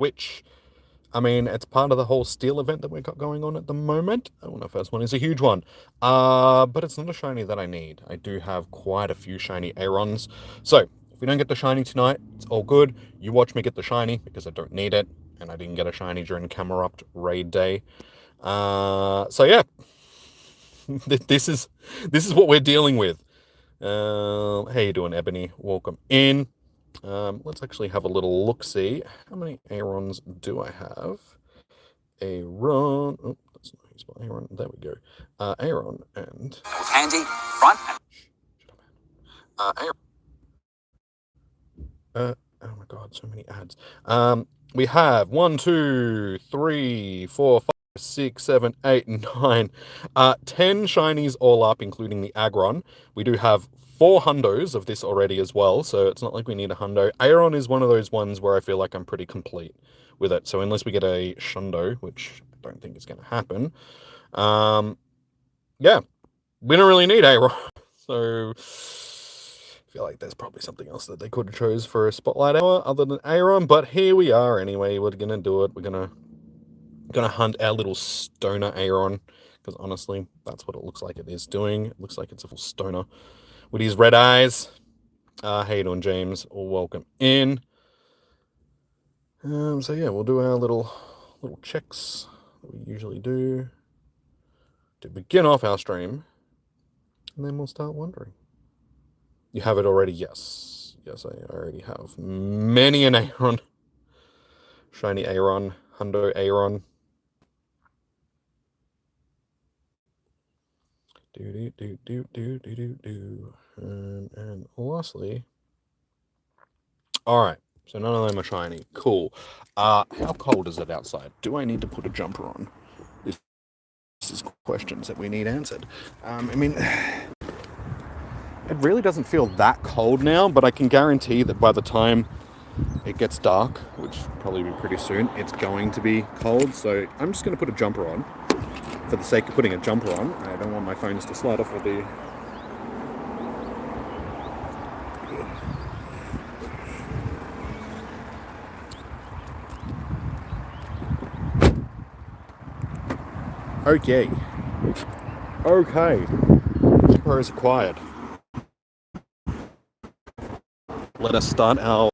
which, I mean, it's part of the whole steel event that we've got going on at the moment. Oh, the first one is a huge one. But it's not a shiny that I need. I do have quite a few shiny Arons. So, if we don't get the shiny tonight, it's all good. You watch me get the shiny, because I don't need it. And I didn't get a shiny during Camerupt raid day. So yeah. This is what we're dealing with. How you doing, Ebony? Welcome in. Let's actually have a little look-see. How many Arons do I have? Aron. Oh, that's not how you spell Aron. There we go. Aron and... Handy, front. Aron. Oh my god, so many ads. We have 1, 2, 3, 4, 5, 6, 7, 8, 9, 10 shinies all up, including the Aggron. We do have 4 hundos of this already as well, so it's not like we need a hundo. Aron is one of those ones where I feel like I'm pretty complete with it, so unless we get a shundo, which I don't think is going to happen, yeah, we don't really need Aron. So I feel like there's probably something else that they could have chose for a Spotlight Hour other than Aron, but here we are anyway. We're gonna do it. We're gonna hunt our little stoner Aron, because honestly, that's what it looks like it is doing. It looks like it's a full stoner with his red eyes. How you doing, James? Welcome in. So yeah, we'll do our little checks that we usually do to begin off our stream, and then we'll start wondering. You have it already? Yes. Yes, I already have many an Aron. Shiny Aron. Hundo Aron. And lastly... Alright, so none of them are shiny. Cool. How cold is it outside? Do I need to put a jumper on? This is questions that we need answered. I mean... It really doesn't feel that cold now, but I can guarantee that by the time it gets dark, which will probably be pretty soon, it's going to be cold. So I'm just going to put a jumper on. For the sake of putting a jumper on, I don't want my phones to slide off with the... Okay. Jumper is acquired. Let us start our...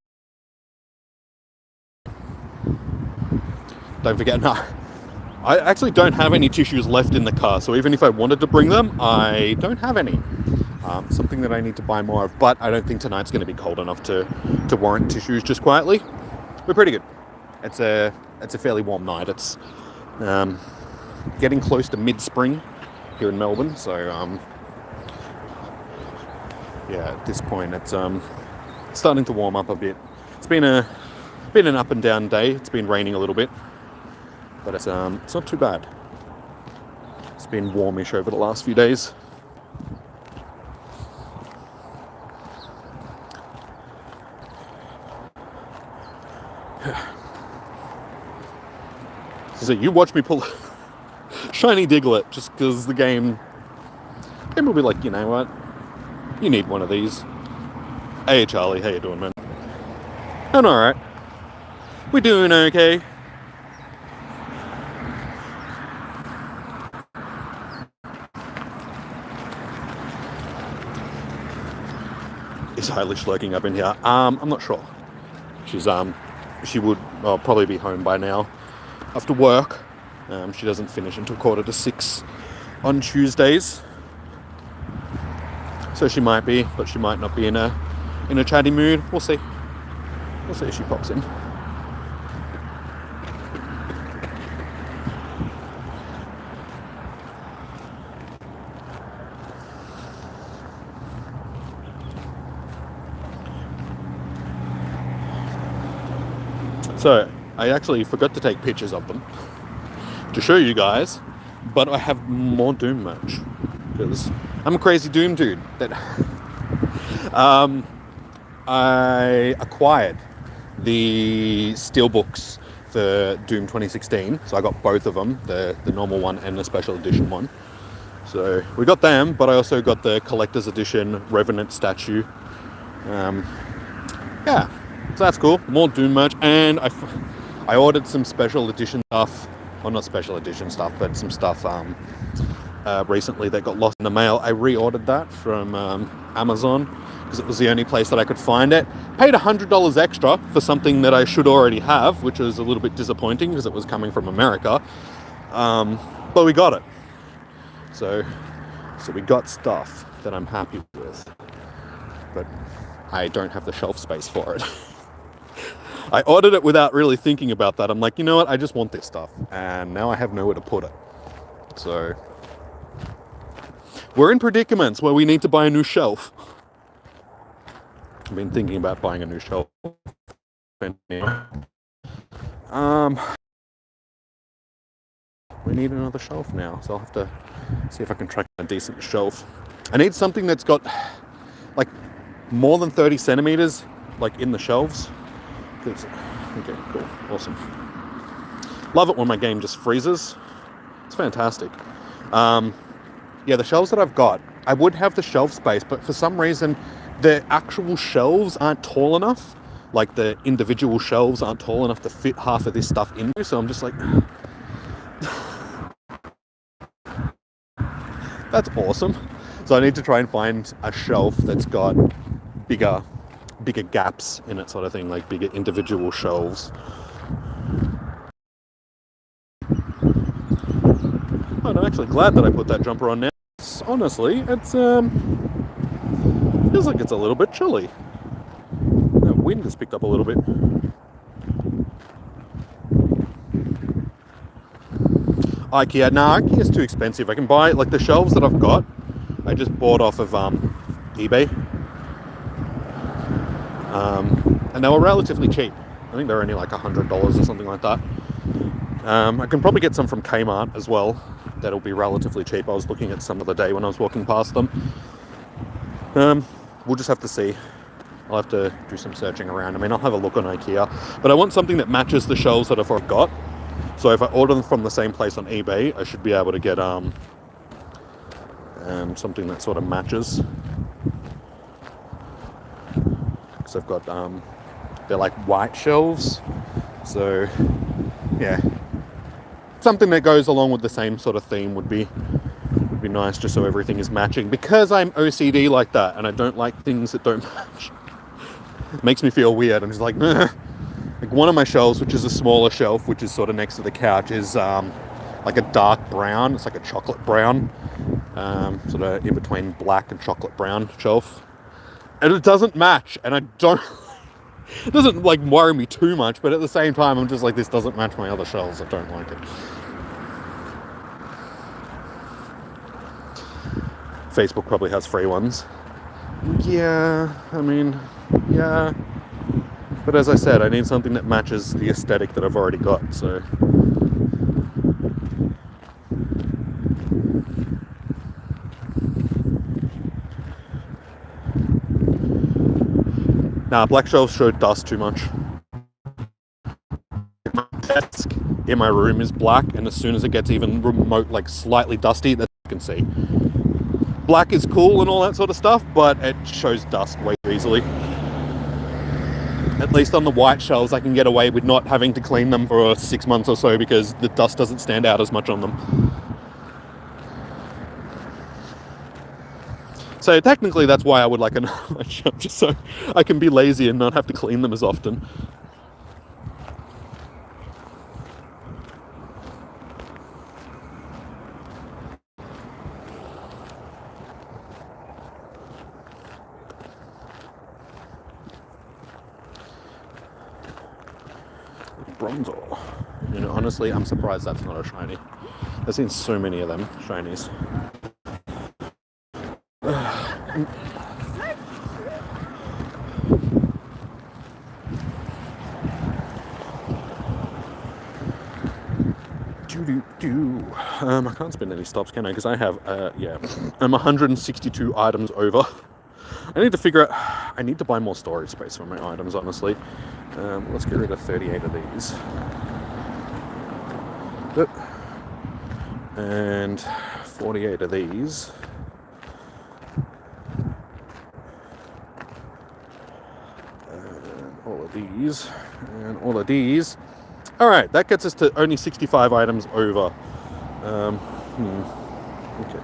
Don't forget, no. I actually don't have any tissues left in the car, so even if I wanted to bring them, I don't have any. Something that I need to buy more of, but I don't think tonight's going to be cold enough to warrant tissues just quietly. We're pretty good. It's a fairly warm night. It's getting close to mid-spring here in Melbourne, so yeah, at this point it's starting to warm up a bit. It's been an up and down day. It's been raining a little bit, but it's not too bad. It's been warmish over the last few days. So you watch me pull shiny Diglett just because the game will be like, you know what? You need one of these. Hey Charlie, how you doing, man? I'm alright. We're doing okay. Is Eilish lurking up in here? I'm not sure. She would probably be home by now after work. She doesn't finish until 5:45 on Tuesdays. So she might be, but she might not be in a chatty mood. We'll see. We'll see if she pops in. So, I actually forgot to take pictures of them to show you guys, but I have more Doom merch, because I'm a crazy Doom dude. That I acquired the steelbooks for Doom 2016, so I got both of them, the normal one and the special edition one. So we got them, but I also got the collector's edition Revenant statue. Yeah, so that's cool. More Doom merch, and I ordered some special edition stuff. Well, not special edition stuff, but some stuff recently that got lost in the mail. I reordered that from Amazon because it was the only place that I could find it. Paid $100 extra for something that I should already have, which was a little bit disappointing because it was coming from America. But we got it. So we got stuff that I'm happy with. But I don't have the shelf space for it. I ordered it without really thinking about that. I'm like, you know what? I just want this stuff. And now I have nowhere to put it. So we're in predicaments where we need to buy a new shelf. I've been thinking about buying a new shelf. We need another shelf now, so I'll have to see if I can track a decent shelf. I need something that's got like more than 30 centimeters like in the shelves. Okay, cool, awesome. Love it when my game just freezes. It's fantastic. Yeah, the shelves that I've got, I would have the shelf space, but for some reason the actual shelves aren't tall enough. Like the individual shelves aren't tall enough to fit half of this stuff into, so I'm just like, that's awesome. So I need to try and find a shelf that's got bigger gaps in it, sort of thing, like bigger individual shelves. Oh, I'm actually glad that I put that jumper on now. Honestly, it's feels like it's a little bit chilly. That wind has picked up a little bit. IKEA. Nah, IKEA's too expensive. I can buy, like, the shelves that I've got, I just bought off of eBay. And they were relatively cheap. I think they're only like $100 or something like that. I can probably get some from Kmart as well. That'll be relatively cheap. I was looking at some the other day when I was walking past them. We'll just have to see. I'll have to do some searching around. I mean, I'll have a look on IKEA. But I want something that matches the shelves that I've already got. So if I order them from the same place on eBay, I should be able to get something that sort of matches. Because I've got, they're like white shelves. So, yeah. Something that goes along with the same sort of theme would be nice, just so everything is matching. Because I'm OCD like that, and I don't like things that don't match. It makes me feel weird. I'm just like, nah. Like one of my shelves, which is a smaller shelf, which is sort of next to the couch, is like a dark brown. It's like a chocolate brown, sort of in between black and chocolate brown shelf. And it doesn't match, and I don't... It doesn't, like, worry me too much, but at the same time, I'm just like, this doesn't match my other shelves. I don't like it. Facebook probably has free ones. Yeah, I mean, yeah. But as I said, I need something that matches the aesthetic that I've already got, so... Nah, black shelves show dust too much. My desk in my room is black, and as soon as it gets even remote, like slightly dusty, that's what you can see. Black is cool and all that sort of stuff, but it shows dust way too easily. At least on the white shelves, I can get away with not having to clean them for 6 months or so because the dust doesn't stand out as much on them. So technically that's why I would like another shelf, just so I can be lazy and not have to clean them as often. Bronzor. You know, honestly, I'm surprised that's not a shiny. I've seen so many of them shinies. I can't spend any stops, can I? Because I have, I'm 162 items over. I need to figure out, I need to buy more storage space for my items, honestly. Let's get rid of 38 of these. And 48 of these. And all of these. And all of these. Alright, that gets us to only 65 items over. Okay.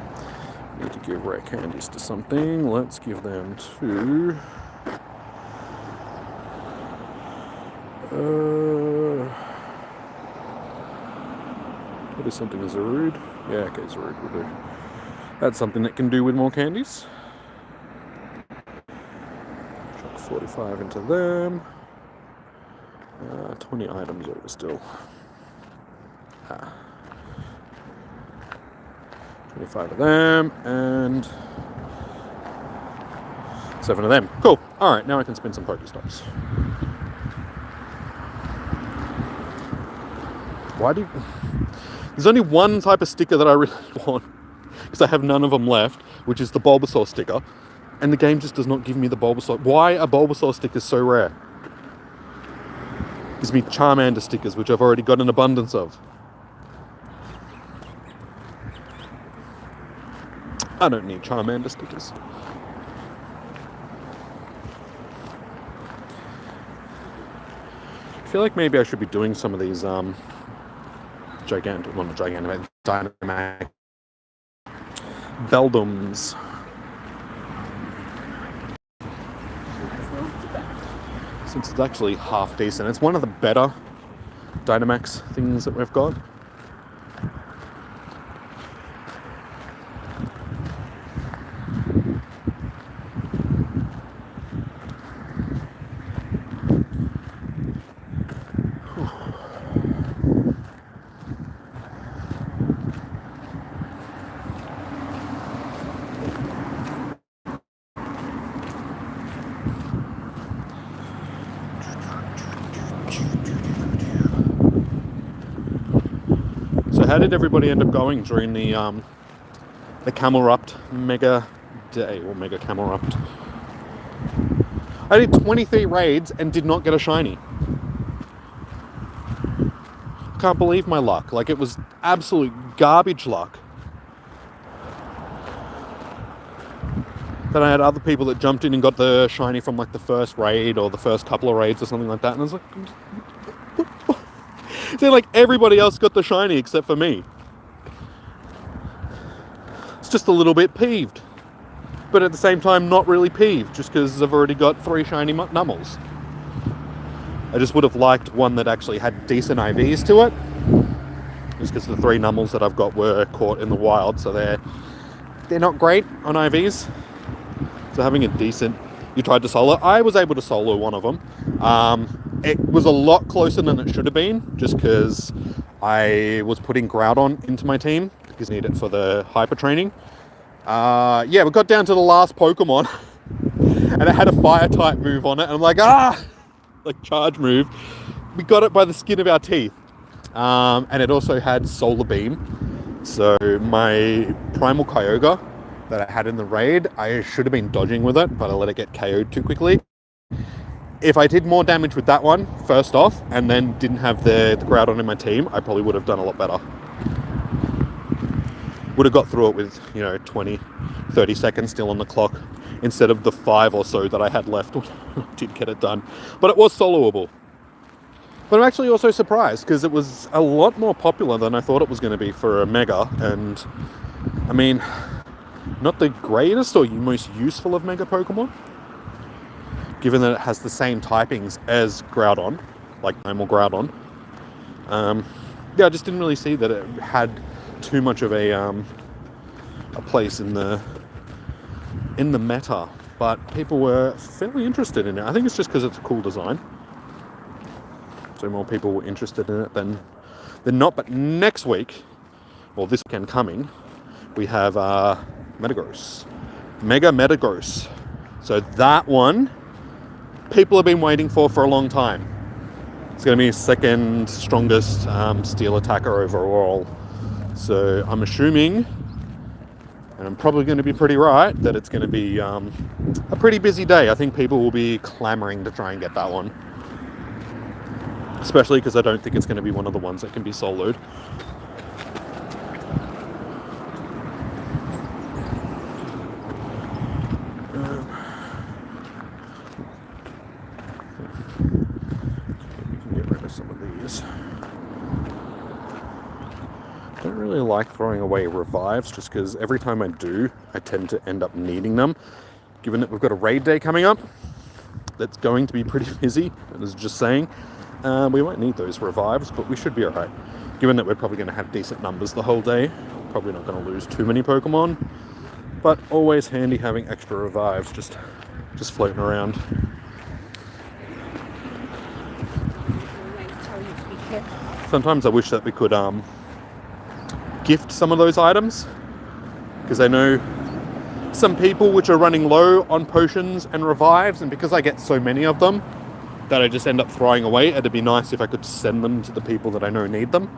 Need to give rare candies to something. Let's give them to... what is something as a rude? Yeah, okay, Zarude will do. That's something that can do with more candies. Chuck 45 into them. 20 items over still. 25 of them, and 7 of them. Cool. Alright, now I can spin some Pokestops. Why do you... There's only one type of sticker that I really want, because I have none of them left, which is the Bulbasaur sticker, and the game just does not give me the Bulbasaur. Why are Bulbasaur stickers so rare? Gives me Charmander stickers, which I've already got an abundance of. I don't need Charmander stickers. I feel like maybe I should be doing some of these Dynamax Beldums. Since it's actually half decent. It's one of the better Dynamax things that we've got. So how did everybody end up going during the Camelrupt Mega Day, or Mega Camelrupt? I did 23 raids and did not get a shiny. Can't believe my luck. Like, it was absolute garbage luck. Then I had other people that jumped in and got the shiny from like the first raid or the first couple of raids or something like that, and I was like, so like everybody else got the shiny except for me. It's just a little bit peeved, but at the same time not really peeved, just because I've already got 3 shiny Nummels. I just would have liked one that actually had decent IVs to it, just because the 3 Nummels that I've got were caught in the wild, so they're not great on IVs. So having a decent... You tried to solo. I was able to solo one of them. It was a lot closer than it should have been, just because I was putting Groudon into my team, because I need it for the hyper training. Yeah, we got down to the last Pokemon, and it had a fire type move on it, and I'm like, like charge move. We got it by the skin of our teeth. And it also had Solar Beam. So my Primal Kyogre that I had in the raid, I should have been dodging with it, but I let it get KO'd too quickly. If I did more damage with that one, first off, and then didn't have the Groudon in my team, I probably would have done a lot better. Would have got through it with, 20, 30 seconds still on the clock, instead of the 5 or so that I had left when I did get it done. But it was soloable. But I'm actually also surprised, because it was a lot more popular than I thought it was going to be for a Mega, and, I mean, not the greatest or most useful of Mega Pokemon, given that it has the same typings as Groudon, like normal Groudon. Yeah, I just didn't really see that it had too much of a place in the meta, but people were fairly interested in it. I think it's just because it's a cool design, so more people were interested in it than not. But next week, or this weekend coming, we have Metagross, Mega Metagross. So that one, people have been waiting for a long time. It's going to be second strongest steel attacker overall. So I'm assuming, and I'm probably going to be pretty right, that it's going to be a pretty busy day. I think people will be clamoring to try and get that one. Especially because I don't think it's going to be one of the ones that can be soloed. We can get rid of some of these. don't really like throwing away revives just because every time I do, I tend to end up needing them. Given that we've got a raid day coming up, that's going to be pretty busy, as just saying. We won't need those revives, but we should be alright. Given that we're probably going to have decent numbers the whole day, probably not going to lose too many Pokemon, but always handy having extra revives just floating around. Sometimes I wish that we could gift some of those items, because I know some people which are running low on potions and revives, and because I get so many of them that I just end up throwing away, it'd be nice if I could send them to the people that I know need them.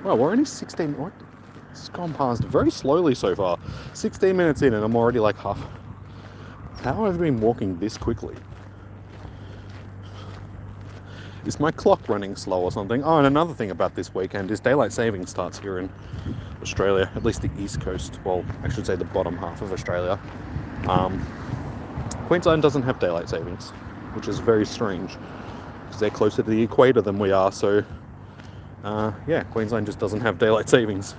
Well, we're only 16. What? It's gone past very slowly so far. 16 minutes in, and I'm already like half. How have I been walking this quickly? Is my clock running slow or something? Oh, and another thing about this weekend is daylight saving starts here in Australia, at least the east coast. Well, I should say the bottom half of Australia. Queensland doesn't have daylight savings, which is very strange because they're closer to the equator than we are. So, yeah, Queensland just doesn't have daylight savings.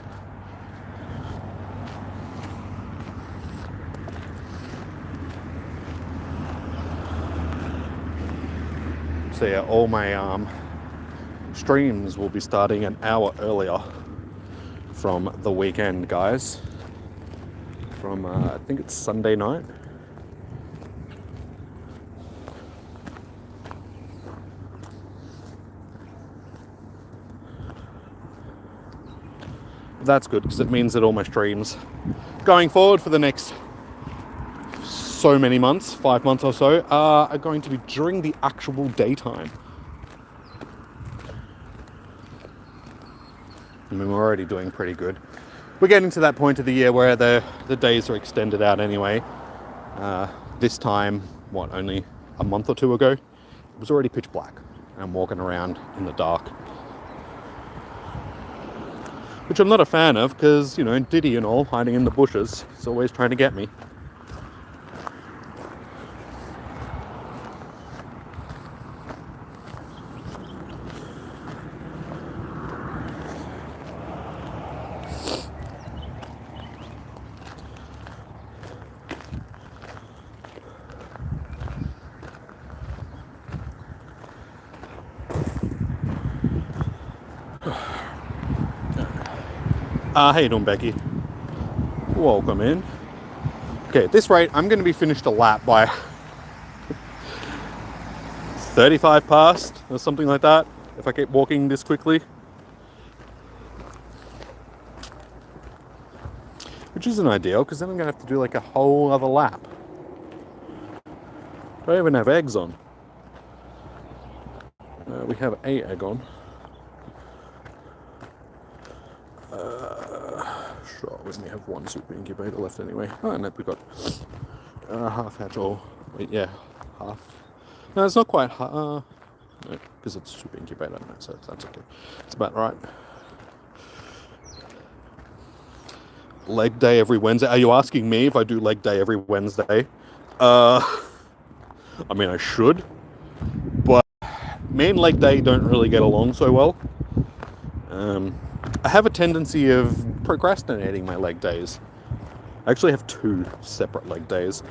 So yeah, all my streams will be starting an hour earlier from the weekend, guys. From, I think it's Sunday night. That's good, because it means that all my streams going forward for the next so many months, 5 months or so, are going to be during the actual daytime. I mean, we're already doing pretty good. We're getting to that point of the year where the days are extended out anyway. This time, only a month or two ago, it was already pitch black. And I'm walking around in the dark. Which I'm not a fan of, because, you know, Diddy and all, hiding in the bushes, is always trying to get me. How you doing, Becky? Welcome in. Okay, at this rate, I'm going to be finished a lap by 35 past, or something like that, if I keep walking this quickly. Which isn't ideal, because then I'm going to have to do like a whole other lap. Do I even have eggs on? We have a egg on. Sure, we only have one super incubator left anyway. Oh, and we've got half hatch, or wait, yeah, half. No, it's not quite half. No, because it's super incubator, no, so that's okay. It's about right. Leg day every Wednesday. Are you asking me if I do leg day every Wednesday? I mean, I should, but me and leg day don't really get along so well. I have a tendency of procrastinating my leg days. I actually have 2 separate leg days.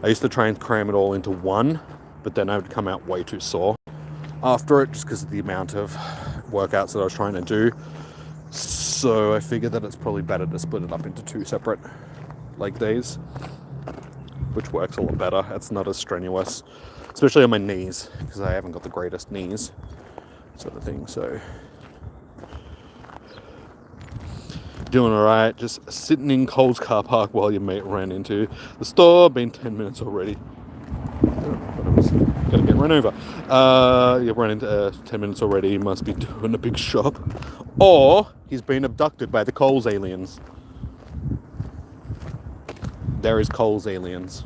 I used to try and cram it all into one, but then I would come out way too sore after it, just because of the amount of workouts that I was trying to do. So I figured that it's probably better to split it up into 2 separate leg days, which works a lot better. It's not as strenuous, especially on my knees, because I haven't got the greatest knees, sort of thing. So doing alright, just sitting in Cole's car park while your mate ran into the store. Been 10 minutes already. I was gonna get run over. You've run into 10 minutes already. He must be doing a big shop, or he's been abducted by the Coles aliens. There is Coles aliens.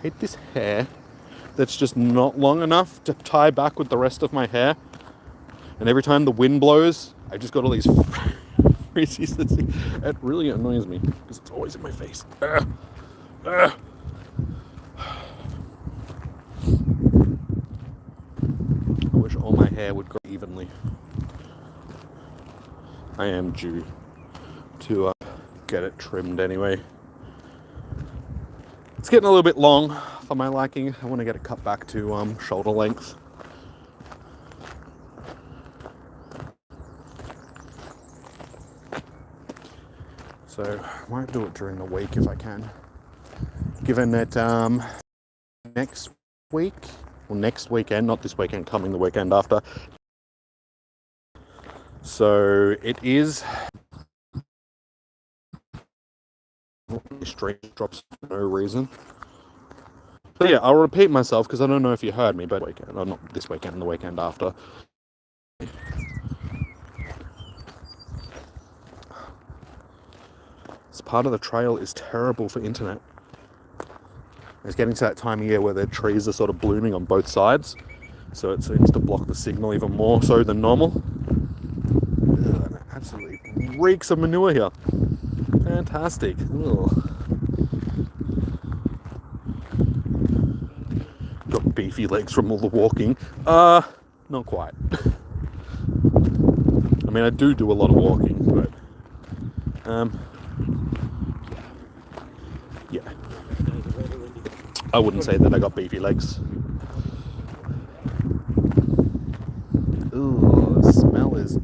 hate this hair that's just not long enough to tie back with the rest of my hair. And every time the wind blows, I just got all these frizzies. It really annoys me because it's always in my face. I wish all my hair would grow evenly. I am due to get it trimmed anyway. It's getting a little bit long for my liking. I want to get it cut back to shoulder length. So I might do it during the week if I can. Given that next week, or next weekend, not this weekend, coming the weekend after. So it is straight drops for no reason. So yeah, I'll repeat myself because I don't know if you heard me, but weekend, or not this weekend, the weekend after. This part of the trail is terrible for internet. It's getting to that time of year where the trees are sort of blooming on both sides, so it seems to block the signal even more so than normal. Ugh, it absolutely reeks of manure here. Fantastic. Ugh. Got beefy legs from all the walking. Not quite. I mean, I do a lot of walking, but yeah. I wouldn't say that I got beefy legs. Ooh, the smell is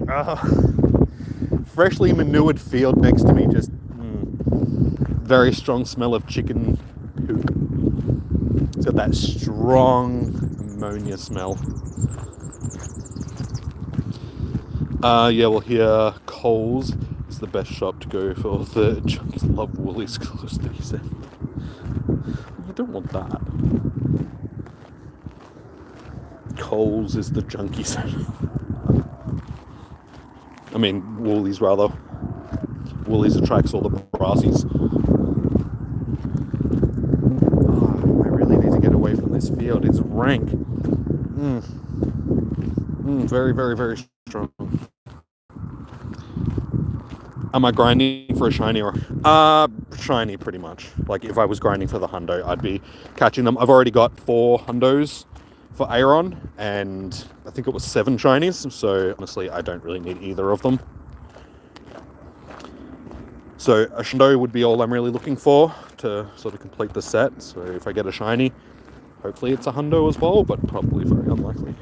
freshly manured field next to me. Just very strong smell of chicken poop. It's got that strong ammonia smell. Yeah, well here Coles is the best shop to go for the junkies love Woolies close to he said. I don't want that. Coles is the junkies. I mean Woolies rather. Woolies attracts all the brassies. Oh, I really need to get away from this field. It's rank. Very, very, very strong. Am I grinding for a shiny or shiny pretty much. Like if I was grinding for the hundo, I'd be catching them. I've already got 4 hundos for Aron and I think it was 7 shinies, so honestly I don't really need either of them. So a hundo would be all I'm really looking for to sort of complete the set. So if I get a shiny, hopefully it's a hundo as well, but probably very unlikely.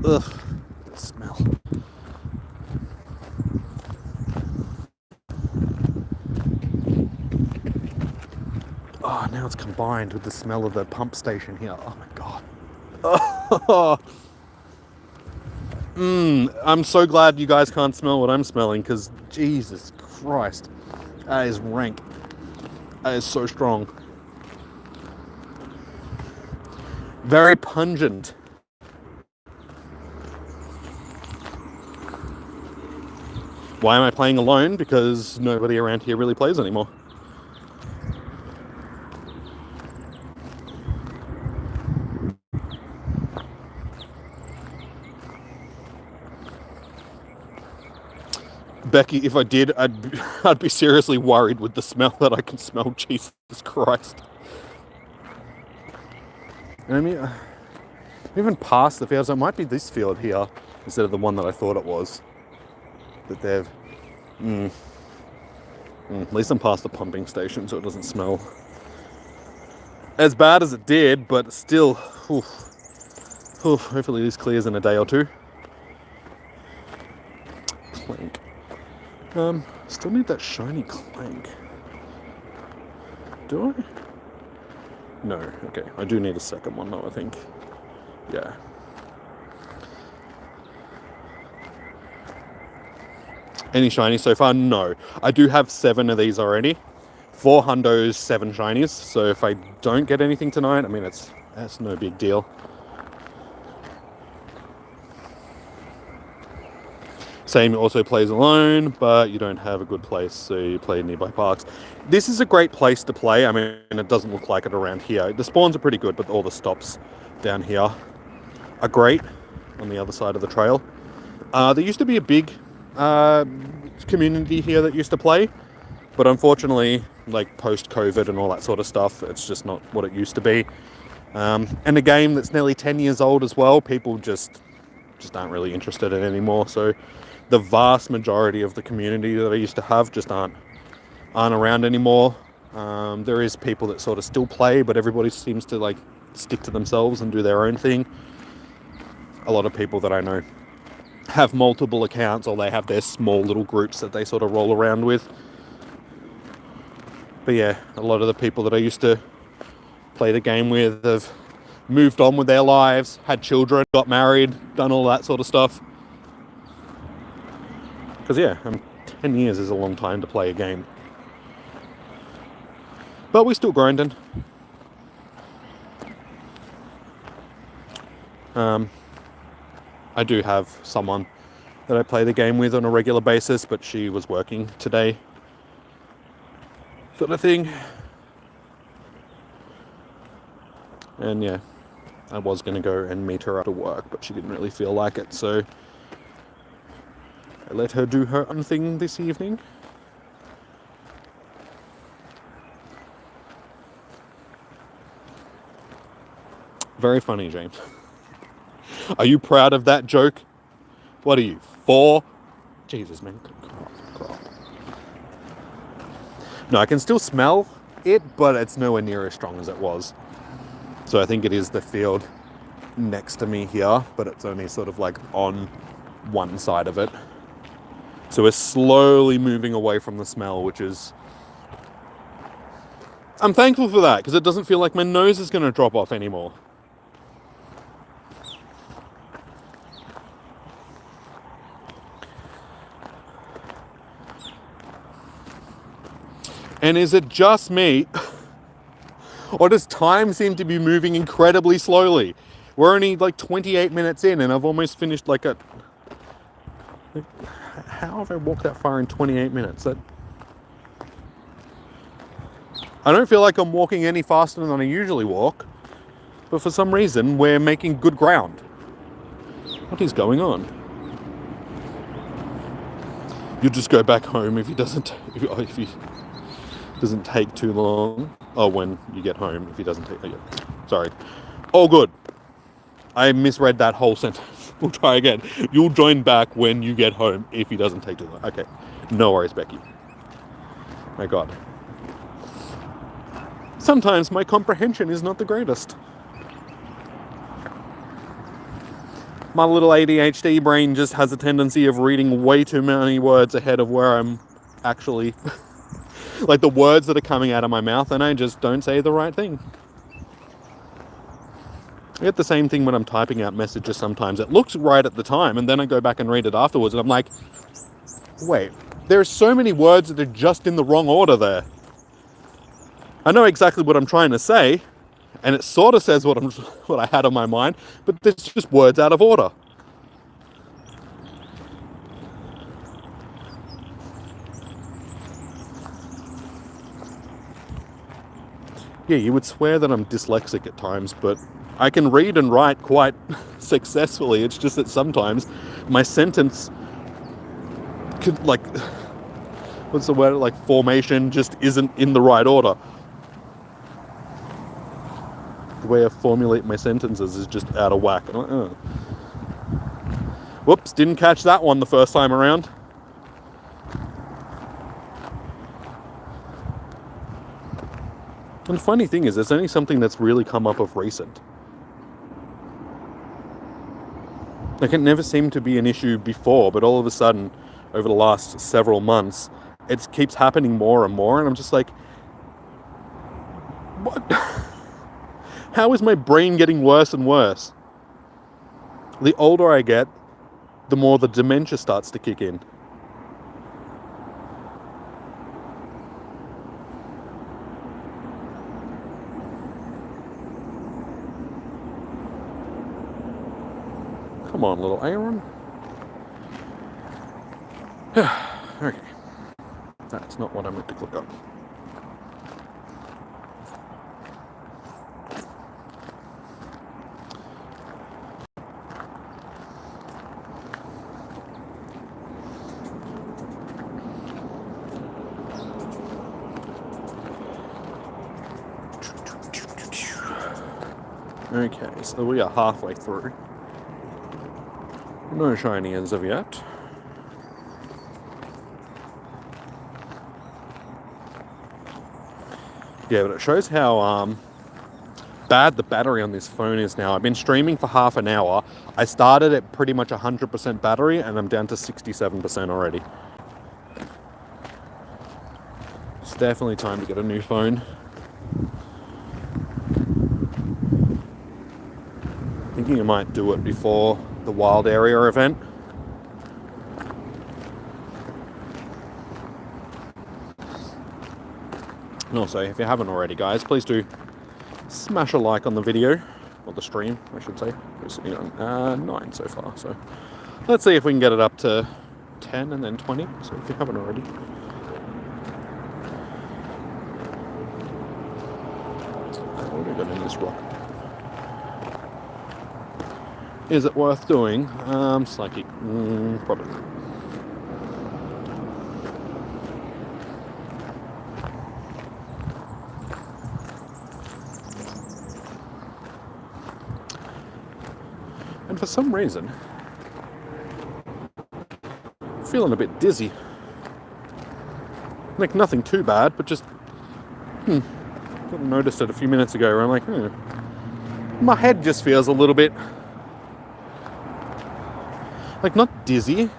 Ugh, the smell. Oh, now it's combined with the smell of the pump station here. Oh my god. Oh. I'm so glad you guys can't smell what I'm smelling, because Jesus Christ, that is rank. That is so strong. Very pungent. Why am I playing alone? Because nobody around here really plays anymore. Becky, if I did, I'd be seriously worried with the smell that I can smell. Jesus Christ. I mean, even past the field, so it might be this field here instead of the one that I thought it was. That they've at least I'm past the pumping station, so it doesn't smell as bad as it did, but still hopefully this clears in a day or two. Clank. Still need that shiny clank. Do I? No, okay, I do need a second one though, I think. Yeah. Any shinies so far? No. I do have 7 of these already. 4 hundos, 7 shinies. So if I don't get anything tonight, I mean, that's no big deal. Same also plays alone, but you don't have a good place, so you play nearby parks. This is a great place to play. I mean, it doesn't look like it around here. The spawns are pretty good, but all the stops down here are great on the other side of the trail. There used to be a big community here that used to play, but unfortunately, like post-COVID and all that sort of stuff, it's just not what it used to be. And a game that's nearly 10 years old as well, people just aren't really interested in anymore. So the vast majority of the community that I used to have just aren't around anymore. There is people that sort of still play, but everybody seems to like stick to themselves and do their own thing. A lot of people that I know have multiple accounts, or they have their small little groups that they sort of roll around with. But yeah, a lot of the people that I used to play the game with have moved on with their lives, had children, got married, done all that sort of stuff. Because yeah, 10 years is a long time to play a game. But we're still grinding. I do have someone that I play the game with on a regular basis, but she was working today, sort of thing. And yeah, I was going to go and meet her after work, but she didn't really feel like it, so I let her do her own thing this evening. Very funny, James. Are you proud of that joke? What are you, 4? Jesus, man. No, I can still smell it, but it's nowhere near as strong as it was. So I think it is the field next to me here, but it's only sort of like on one side of it. So we're slowly moving away from the smell, which is... I'm thankful for that, because it doesn't feel like my nose is going to drop off anymore. And is it just me, or does time seem to be moving incredibly slowly? We're only like 28 minutes in, and I've almost finished like a... How have I walked that far in 28 minutes? I don't feel like I'm walking any faster than I usually walk, but for some reason we're making good ground. What is going on? You just go back home if he doesn't take too long. Oh, when you get home, if he doesn't take... Oh, yeah. Sorry. Oh, good. I misread that whole sentence. We'll try again. You'll join back when you get home if he doesn't take too long. Okay. No worries, Becky. My God. Sometimes my comprehension is not the greatest. My little ADHD brain just has a tendency of reading way too many words ahead of where I'm actually... like the words that are coming out of my mouth, and I just don't say the right thing. I get the same thing when I'm typing out messages sometimes. It looks right at the time, and then I go back and read it afterwards, and I'm like, wait, there are so many words that are just in the wrong order there. I know exactly what I'm trying to say, and it sort of says what I had on my mind, but there's just words out of order. Yeah, you would swear that I'm dyslexic at times, but I can read and write quite successfully. It's just that sometimes my sentence could, like, what's the word? Like, formation just isn't in the right order. The way I formulate my sentences is just out of whack. Whoops, didn't catch that one the first time around. And the funny thing is, it's only something that's really come up of recent. Like, it never seemed to be an issue before, but all of a sudden, over the last several months, it keeps happening more and more, and I'm just like, what? How is my brain getting worse and worse? The older I get, the more the dementia starts to kick in. Come on, little Aron. Okay. That's not what I meant to click on. Okay, so we are halfway through. No shiny as of yet. Yeah, but it shows how bad the battery on this phone is now. I've been streaming for half an hour. I started at pretty much 100% battery and I'm down to 67% already. It's definitely time to get a new phone. Thinking I might do it before the wild area event. And also, if you haven't already, guys, please do smash a like on the video, or the stream, I should say. We're sitting on 9 so far, so let's see if we can get it up to 10 and then 20, so if you haven't already. What have we got in this rock? Is it worth doing? Psychic, probably. And for some reason, I'm feeling a bit dizzy. Like nothing too bad, but just noticed it a few minutes ago where I'm like, my head just feels a little bit like not dizzy,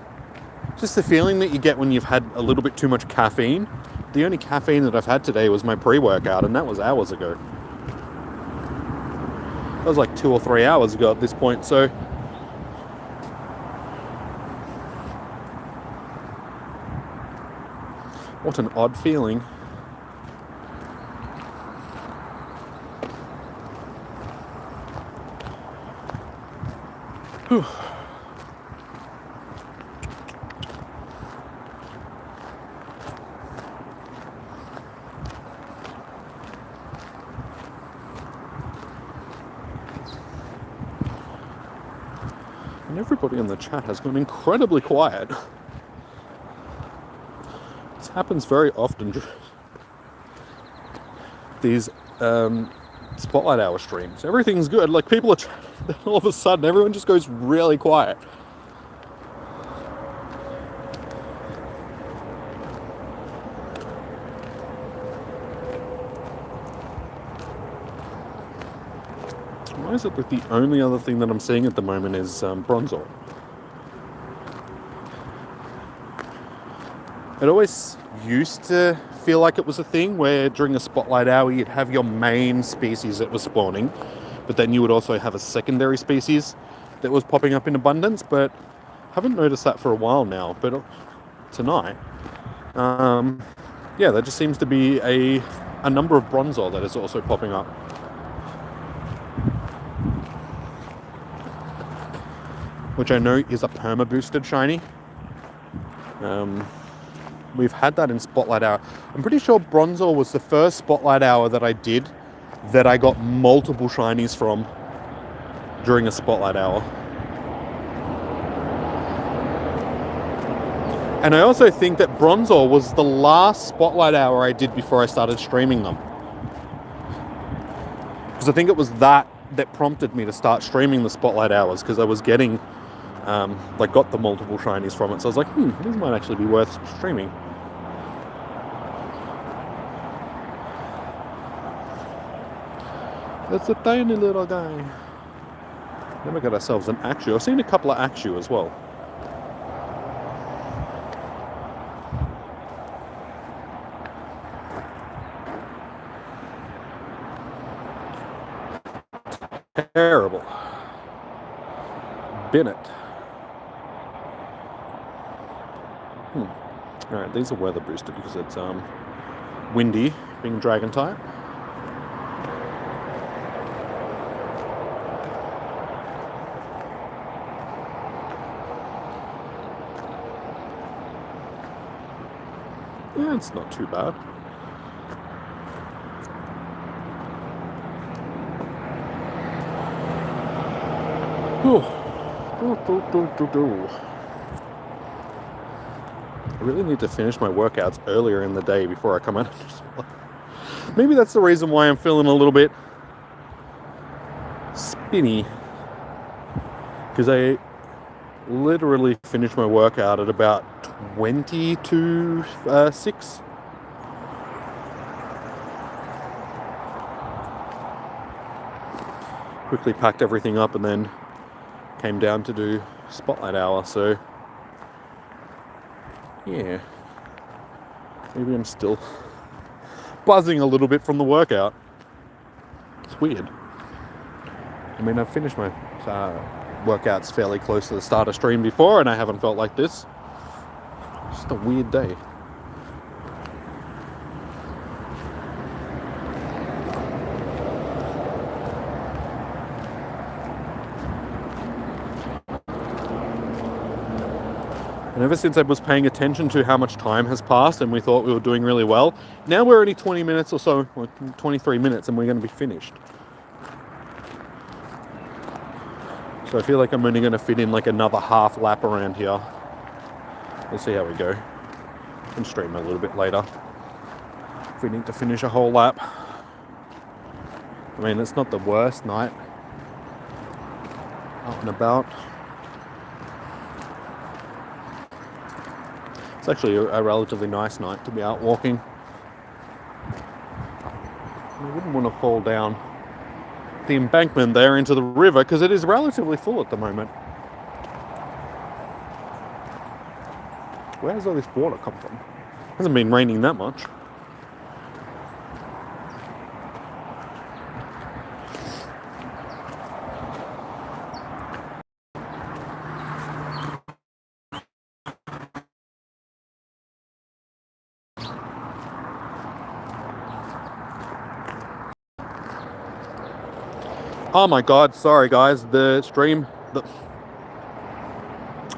just the feeling that you get when you've had a little bit too much caffeine. The only caffeine that I've had today was my pre-workout, and that was hours ago. That was like 2 or 3 hours ago at this point, so what an odd feeling. Whew. And everybody in the chat has gone incredibly quiet. This happens very often. These Spotlight Hour streams. Everything's good. Like people are all of a sudden everyone just goes really quiet. Why is it that the only other thing that I'm seeing at the moment is Bronzor? It always used to feel like it was a thing where during a Spotlight Hour you'd have your main species that was spawning, but then you would also have a secondary species that was popping up in abundance, but I haven't noticed that for a while now. But tonight, yeah, there just seems to be a number of Bronzor that is also popping up. Which I know is a perma-boosted shiny. We've had that in Spotlight Hour. I'm pretty sure Bronzor was the first Spotlight Hour that I did that I got multiple shinies from during a Spotlight Hour. And I also think that Bronzor was the last Spotlight Hour I did before I started streaming them. Because I think it was that prompted me to start streaming the Spotlight Hours, because I was getting got the multiple shinies from it, so I was like, this might actually be worth streaming. That's a tiny little guy. Then we got ourselves an Axew. I've seen a couple of Axew as well. Terrible. Bennett. Alright, these are weather boosted because it's windy, being dragon type. Yeah, it's not too bad. I really need to finish my workouts earlier in the day before I come out. Maybe that's the reason why I'm feeling a little bit spinny. Because I literally finished my workout at about 20 to 6. Quickly packed everything up and then came down to do Spotlight Hour, so yeah. Maybe I'm still buzzing a little bit from the workout. It's weird. I mean, I've finished my workouts fairly close to the start of stream before, and I haven't felt like this. It's just a weird day. And ever since I was paying attention to how much time has passed and we thought we were doing really well, now we're only 20 minutes or so, or 23 minutes, and we're going to be finished. So I feel like I'm only going to fit in like another half lap around here. We'll see how we go. I can stream a little bit later if we need to finish a whole lap. I mean, it's not the worst night out and about. It's actually a relatively nice night to be out walking. I wouldn't want to fall down the embankment there into the river because it is relatively full at the moment. Where does all this water come from? It hasn't been raining that much. Oh my god, sorry guys, the stream...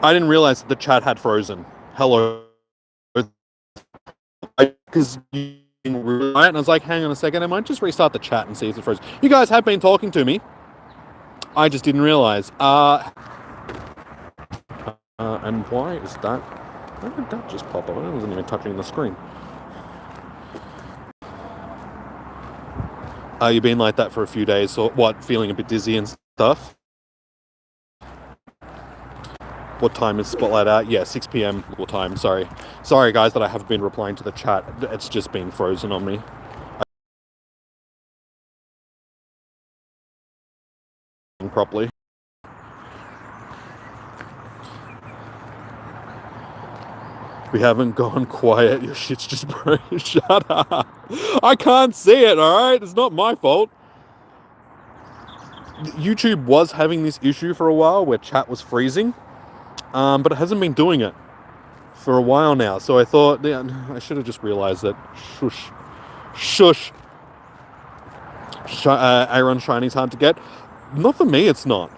I didn't realize that the chat had frozen. Hello. Because you didn't realize it, and I was like, hang on a second, I might just restart the chat and see if it froze. You guys have been talking to me. I just didn't realize. And why is that? How did that just pop up? I wasn't even touching the screen. You've been like that for a few days, so what, feeling a bit dizzy and stuff? What time is Spotlight out? Yeah, 6 p.m. local time, sorry. Sorry guys that I haven't been replying to the chat. It's just been frozen on me. Properly. We haven't gone quiet. Your shit's just broke. Shut up. I can't see it, alright? It's not my fault. YouTube was having this issue for a while where chat was freezing. But it hasn't been doing it for a while now. So I thought, yeah, I should have just realized that. Shush. Shush. Aron Shiny's hard to get. Not for me, it's not.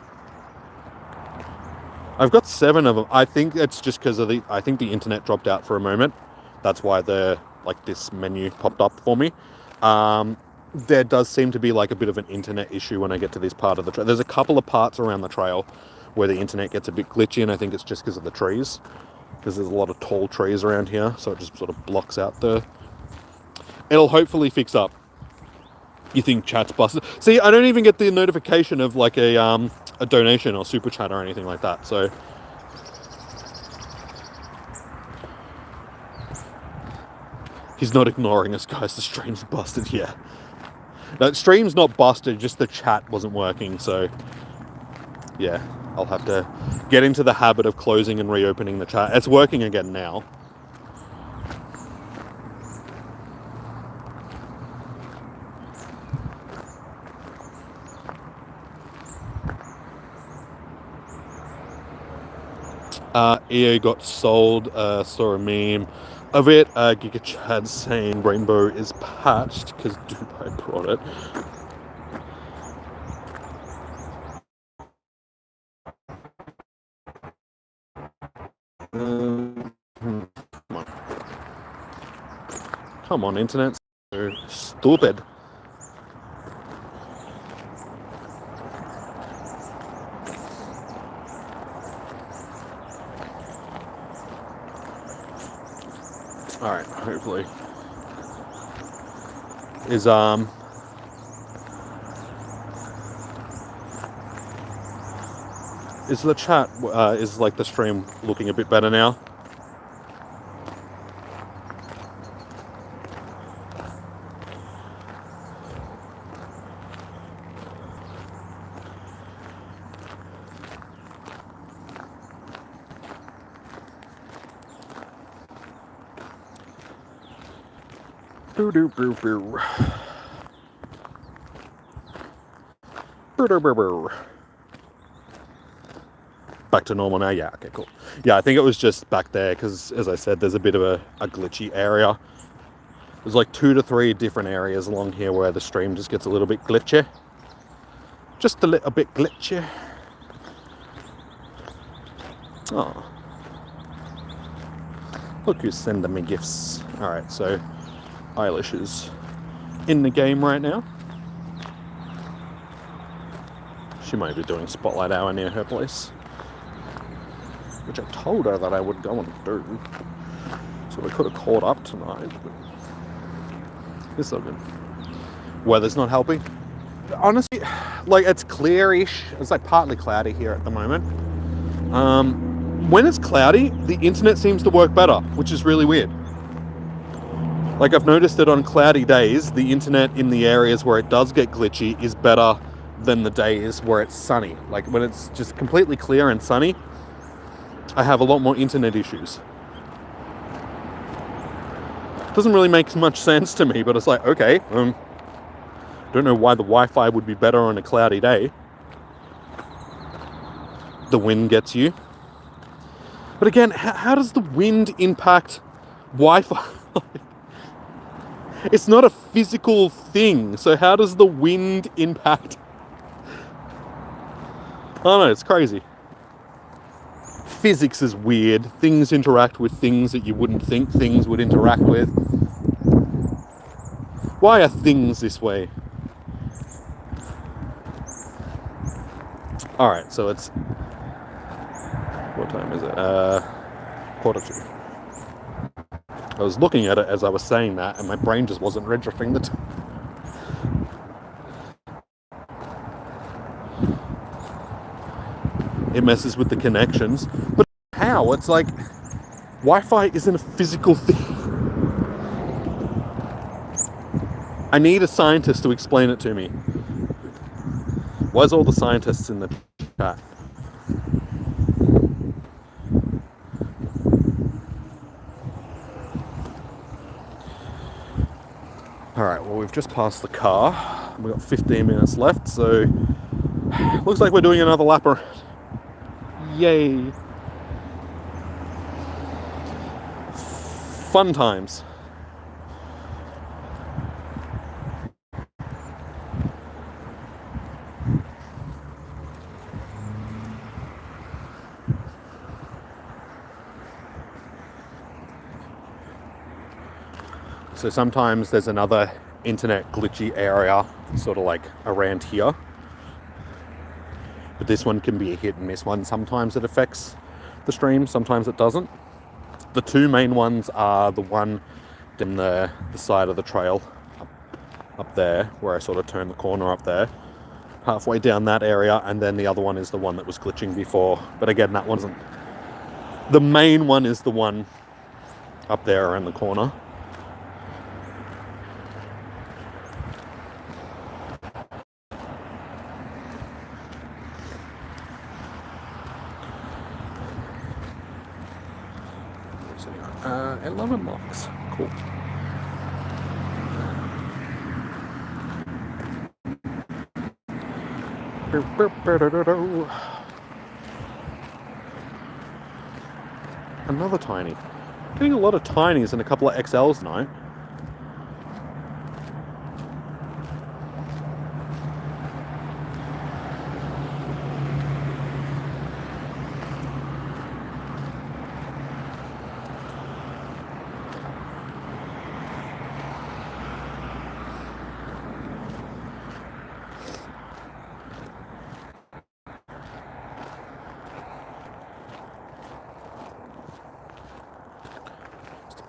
I've got 7 of them. I think it's just because of I think the internet dropped out for a moment. That's why this menu popped up for me. There does seem to be like a bit of an internet issue when I get to this part of the trail. There's a couple of parts around the trail where the internet gets a bit glitchy, and I think it's just because of the trees. Because there's a lot of tall trees around here, so it just sort of blocks out the... It'll hopefully fix up. You think chat's busted? See, I don't even get the notification of like a donation or super chat or anything like that, so... He's not ignoring us, guys. The stream's busted, yeah. No, the stream's not busted, just the chat wasn't working, so... Yeah, I'll have to get into the habit of closing and reopening the chat. It's working again now. EA got sold, saw a meme of it. Giga Chad saying Rainbow is patched because Dubai brought it. Come on, internet. So stupid. Alright, hopefully. Is the chat, is like the stream looking a bit better now? Back to normal now? Yeah, okay, cool. Yeah, I think it was just back there because, as I said, there's a bit of a glitchy area. There's like 2 to 3 different areas along here where the stream just gets a little bit glitchy. Just a little bit glitchy. Oh. Look who's sending me gifts. Alright, so Eilish is in the game right now. She might be doing Spotlight Hour near her place, which I told her that I would go and do. So we could have caught up tonight, but it's so good. Weather's not helping. Honestly, like, it's clearish. It's like partly cloudy here at the moment. When it's cloudy, the internet seems to work better, which is really weird. Like, I've noticed that on cloudy days, the internet in the areas where it does get glitchy is better than the days where it's sunny. Like, when it's just completely clear and sunny, I have a lot more internet issues. Doesn't really make much sense to me, but it's like, okay, don't know why the Wi-Fi would be better on a cloudy day. The wind gets you. But again, how does the wind impact Wi-Fi? It's not a physical thing, so how does the wind impact? I don't know, it's crazy. Physics is weird. Things interact with things that you wouldn't think things would interact with. Why are things this way? Alright, so it's... What time is it? 1:45. I was looking at it as I was saying that, and my brain just wasn't registering the time. It messes with the connections. But how? It's like, Wi-Fi isn't a physical thing. I need a scientist to explain it to me. Where's all the scientists in the chat? Alright, well, we've just passed the car. We've got 15 minutes left, so looks like we're doing another lap around. Yay! Fun times. So sometimes there's another internet glitchy area, sort of like around here. But this one can be a hit and miss one. Sometimes it affects the stream, sometimes it doesn't. The 2 main ones are the one in the side of the trail up there, where I sort of turn the corner up there, halfway down that area, and then the other one is the one that was glitching before. But again, that wasn't... The main one is the one up there around the corner. So, 11 blocks. Cool. Another tiny. Getting a lot of tinies and a couple of XLs tonight.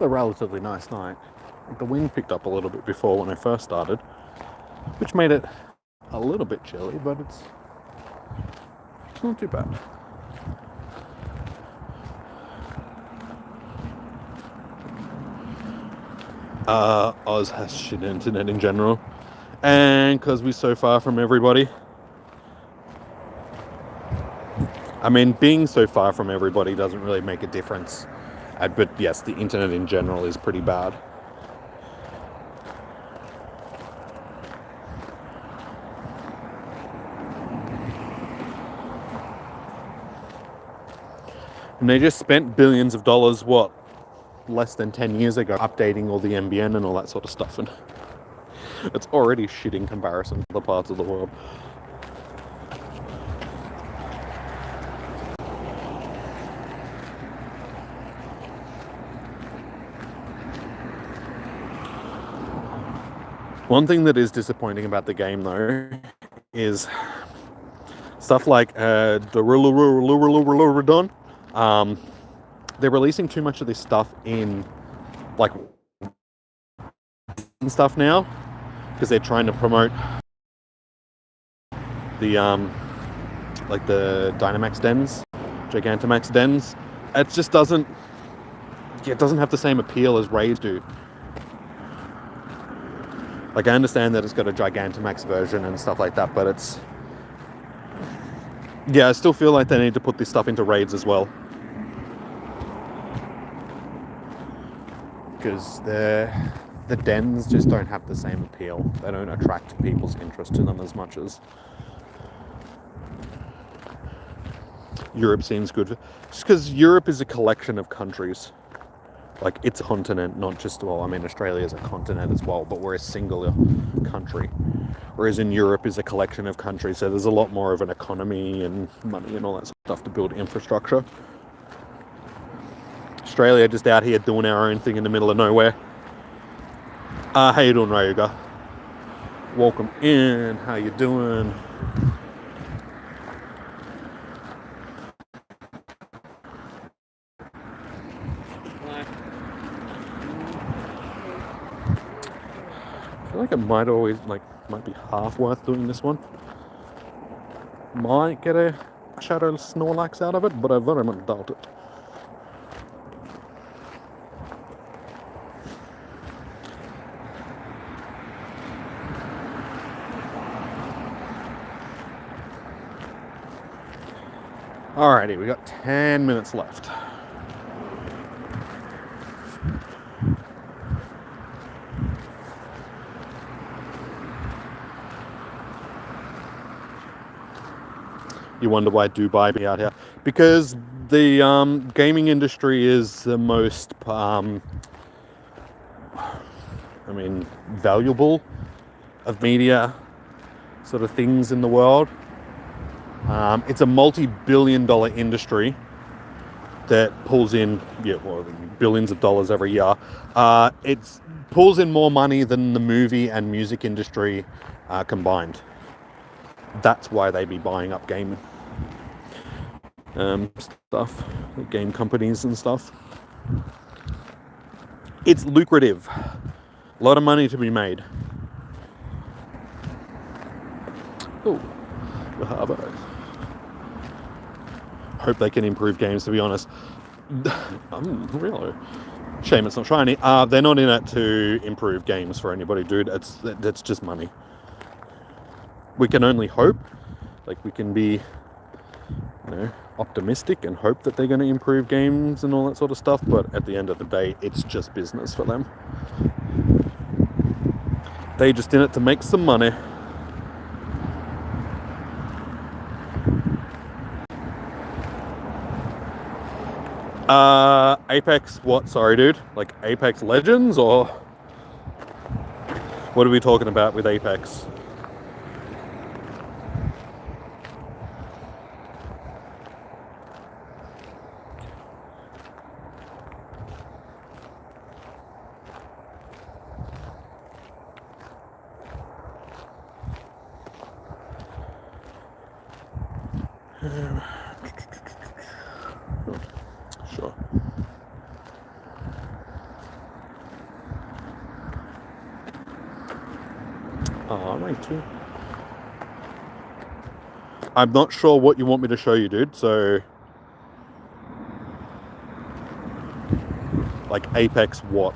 a relatively nice night. The wind picked up a little bit before when I first started, which made it a little bit chilly, but it's not too bad. Oz has shit internet in general, and because we're so far from everybody, I mean, being so far from everybody doesn't really make a difference, but yes, the internet in general is pretty bad. And they just spent billions of dollars, less than 10 years ago, updating all the NBN and all that sort of stuff, and it's already shit in comparison to other parts of the world. One thing that is disappointing about the game, though, is stuff like Dorulurudon. They're releasing too much of this stuff in like stuff now because they're trying to promote the like the Dynamax dens, Gigantamax dens. It just doesn't have the same appeal as Raids do. Like, I understand that it's got a Gigantamax version and stuff like that, but it's... Yeah, I still feel like they need to put this stuff into Raids as well. Because the dens just don't have the same appeal. They don't attract people's interest to them as much as Europe seems good. Just because Europe is a collection of countries. Like, it's a continent, not just, well, I mean, Australia is a continent as well, but we're a singular country. Whereas in Europe is a collection of countries, so there's a lot more of an economy and money and all that stuff to build infrastructure. Australia just out here doing our own thing in the middle of nowhere. How you doing, Ryuga? Welcome in. How you doing? I feel like it might be half worth doing this one. Might get a Shadow Snorlax out of it, but I very much doubt it. Alrighty, we got 10 minutes left. You wonder why Dubai be out here? Because the gaming industry is the most, valuable of media sort of things in the world. It's a multi-billion-dollar industry that pulls in billions of dollars every year. It pulls in more money than the movie and music industry combined. That's why they be buying up game stuff, like game companies and stuff. It's lucrative. A lot of money to be made. Oh, the harbour. Hope they can improve games, to be honest. Really shame it's not shiny. They're not in it to improve games for anybody, dude. It's just money. We can only hope. Like, we can be, optimistic and hope that they're going to improve games and all that sort of stuff, but at the end of the day, it's just business for them. They just in it to make some money. Apex, what? Sorry, dude. Like Apex Legends, or what are we talking about with Apex? Sure. only 2. I'm not sure what you want me to show you, dude, so... Like, Apex what?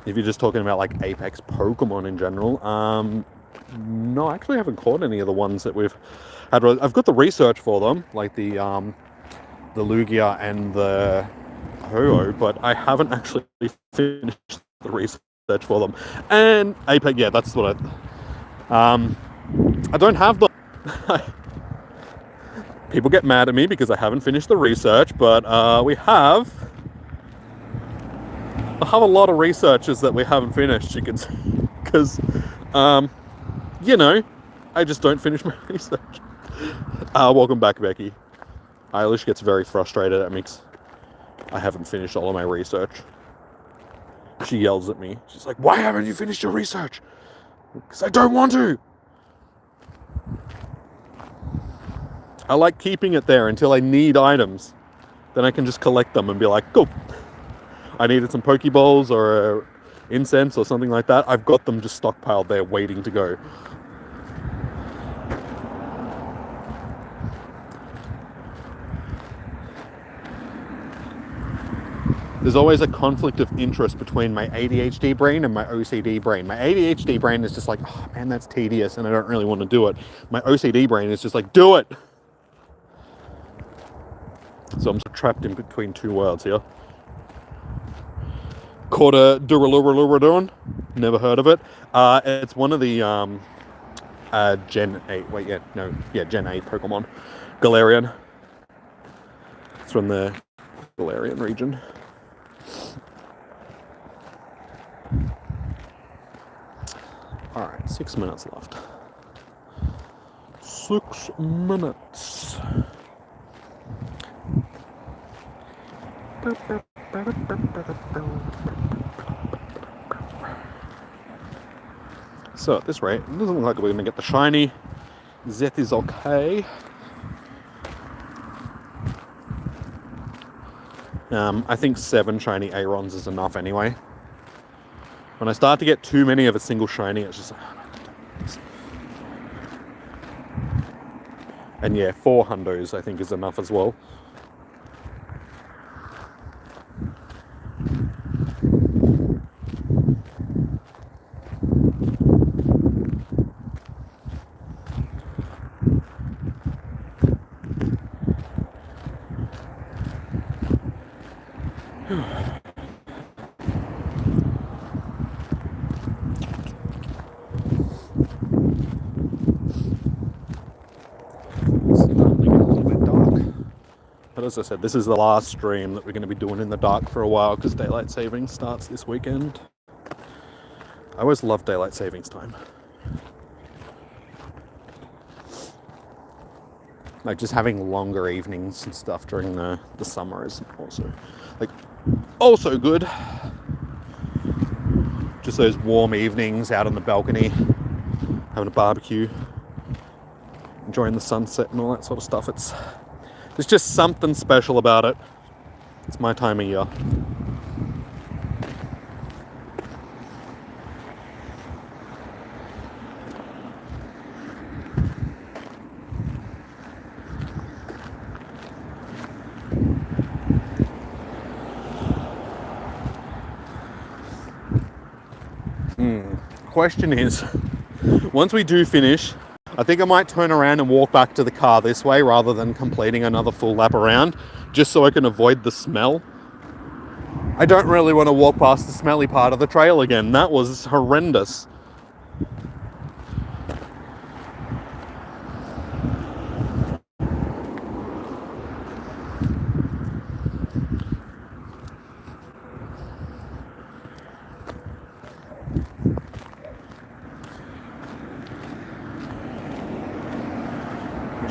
If you're just talking about, like, Apex Pokemon in general, no, I actually haven't caught any of the ones that we've had. I've got the research for them, like the Lugia and the Ho-Oh, but I haven't actually finished the research for them. And Apex, yeah, that's what I don't have them. People get mad at me because I haven't finished the research, but I have a lot of researches that we haven't finished, you can see, because, you know, I just don't finish my research. Welcome back, Becky. Eilish gets very frustrated at me because I haven't finished all of my research. She yells at me. She's like, why haven't you finished your research? Because I don't want to. I like keeping it there until I need items. Then I can just collect them and be like, cool. I needed some Pokeballs or incense or something like that. I've got them just stockpiled there waiting to go. There's always a conflict of interest between my ADHD brain and my OCD brain. My ADHD brain is just like, oh man, that's tedious and I don't really want to do it. My OCD brain is just like, do it! So I'm trapped in between 2 worlds here. Called a Duraluraluradon. Never heard of it. It's one of the Gen 8, Gen 8 Pokemon. Galarian. It's from the Galarian region. Alright, 6 minutes left. 6 minutes. So at this rate, it doesn't look like we're going to get the shiny. That is okay. I think 7 shiny Arons is enough anyway. When I start to get too many of a single shiny, it's just like, and yeah, 4 hundos I think is enough as well. But as I said, this is the last stream that we're going to be doing in the dark for a while because daylight savings starts this weekend. I always love daylight savings time. Like just having longer evenings and stuff during the summer is also good. Just those warm evenings out on the balcony, having a barbecue, enjoying the sunset and all that sort of stuff. There's just something special about it. It's my time of year. Question is, once we do finish, I think I might turn around and walk back to the car this way rather than completing another full lap around, just so I can avoid the smell. I don't really want to walk past the smelly part of the trail again. That was horrendous.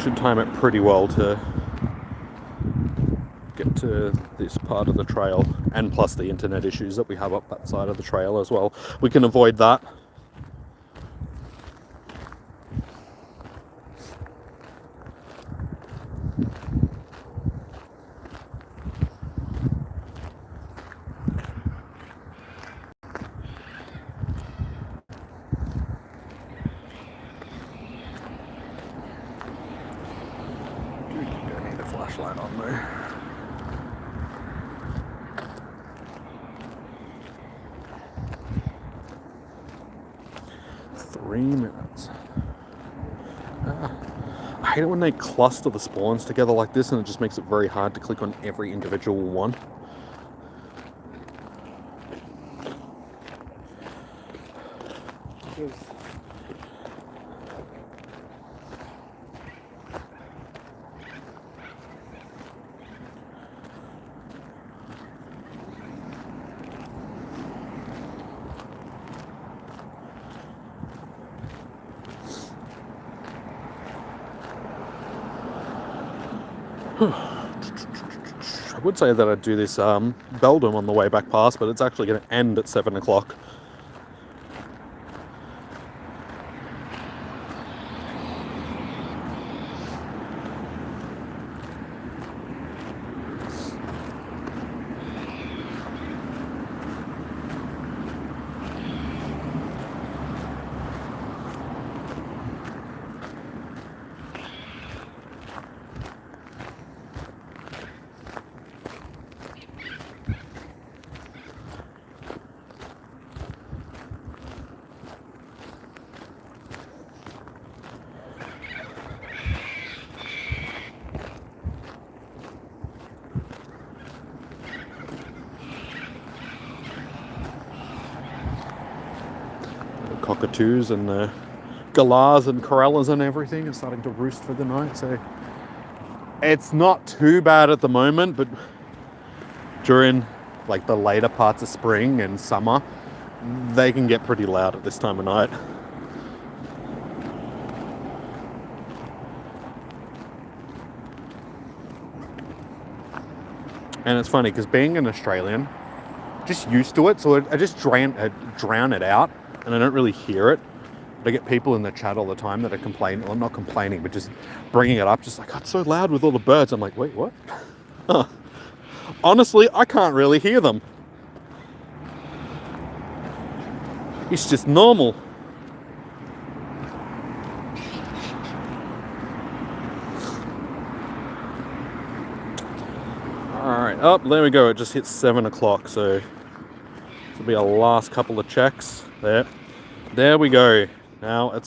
Should time it pretty well to get to this part of the trail, and plus the internet issues that we have up that side of the trail as well. We can avoid that. flashlight on though. Three minutes. I hate it when they cluster the spawns together like this, and it just makes it very hard to click on every individual one. I would say that I'd do this Beldum on the way back past, but it's actually going to end at 7 o'clock. Cockatoos and the galahs and corellas and everything are starting to roost for the night, so it's not too bad at the moment, but during like the later parts of spring and summer, they can get pretty loud at this time of night. And it's funny because being an Australian, just used to it, so I just drown it out, and I don't really hear it. But I get people in the chat all the time that are complaining, well, not complaining, but just bringing it up, just like, oh, it's so loud with all the birds. I'm like, wait, what? Huh. Honestly, I can't really hear them. It's just normal. Alright, oh, there we go. It just hit 7 o'clock, so this will be our last couple of checks. There we go. Now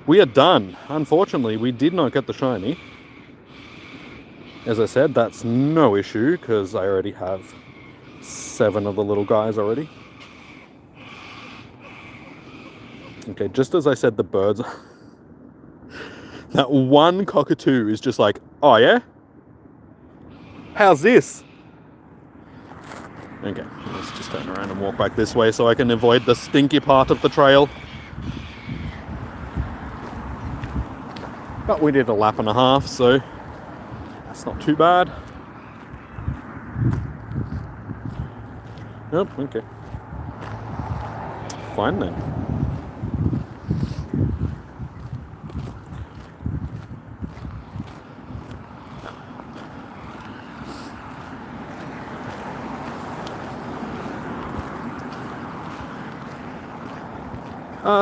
we are done. Unfortunately, we did not get the shiny. As I said, that's no issue because I already have 7 of the little guys already. Okay, just as I said, the birds. That one cockatoo is just like, oh yeah? How's this? Okay, let's just turn around and walk back this way so I can avoid the stinky part of the trail. But we did a lap and a half, so that's not too bad. Nope, okay. Fine then.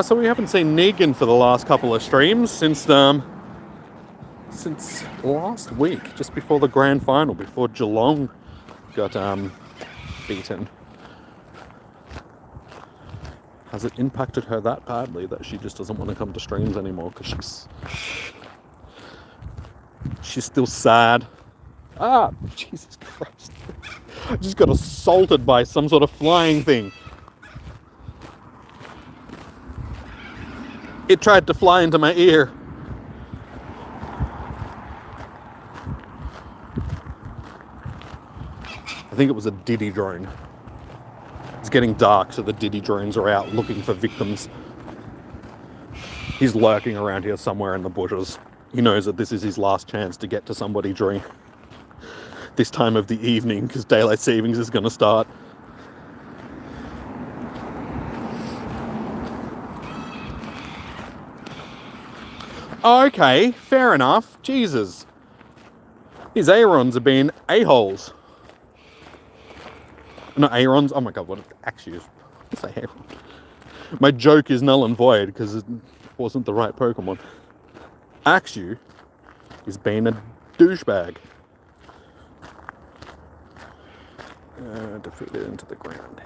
So we haven't seen Negan for the last couple of streams since last week, just before the grand final, before Geelong got beaten. Has it impacted her that badly that she just doesn't want to come to streams anymore because she's still sad? Ah, Jesus Christ. I just got assaulted by some sort of flying thing. It tried to fly into my ear. I think it was a Diddy drone. It's getting dark, so the Diddy drones are out looking for victims. He's lurking around here somewhere in the bushes. He knows that this is his last chance to get to somebody during this time of the evening, because daylight savings is going to start. Okay, fair enough. Jesus. These Arons are being a-holes. Not Arons. Oh my god, what Axews. What's a Aron? My joke is null and void because it wasn't the right Pokemon. Axew is being a douchebag. Defeat it into the ground.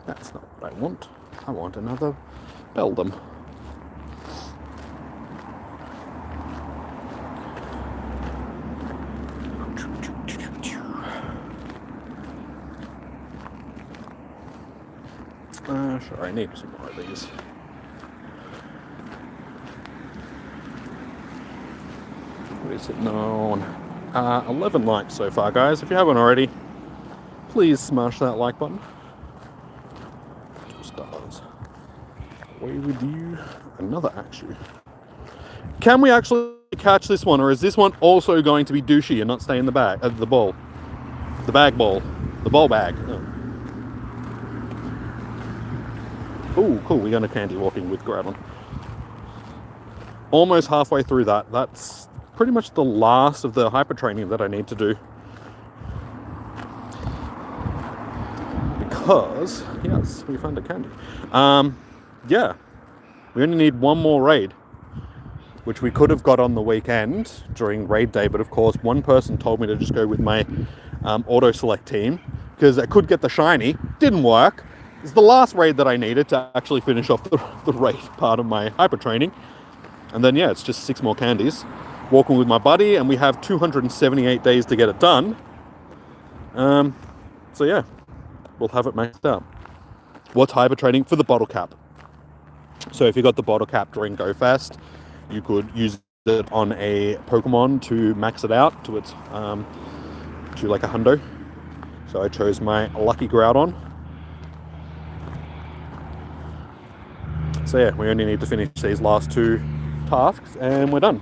That's not what I want. I want another Beldum. Sure, I need some more of these. What is it on? 11 likes so far, guys. If you haven't already, please smash that like button. 2 stars. Away with you. Another Axu. Can we actually catch this one, or is this one also going to be douchey and not stay in the bag? The ball. The bag ball. The ball bag. Oh, cool. We're going to candy walking with Gravelin. Almost halfway through that. That's pretty much the last of the hyper training that I need to do. Because, yes, we found a candy. Yeah. We only need one more raid, which we could have got on the weekend during raid day, but of course one person told me to just go with my auto select team because I could get the shiny. Didn't work. It's the last raid that I needed to actually finish off the raid part of my hyper training. And then, yeah, it's just 6 more candies. Walking with my buddy, and we have 278 days to get it done. So, yeah, we'll have it maxed out. What's hyper training? For the bottle cap. So if you got the bottle cap during Go Fest, you could use it on a Pokemon to max it out to its to like a hundo. So I chose my Lucky Groudon. So yeah, we only need to finish these last 2 tasks and we're done.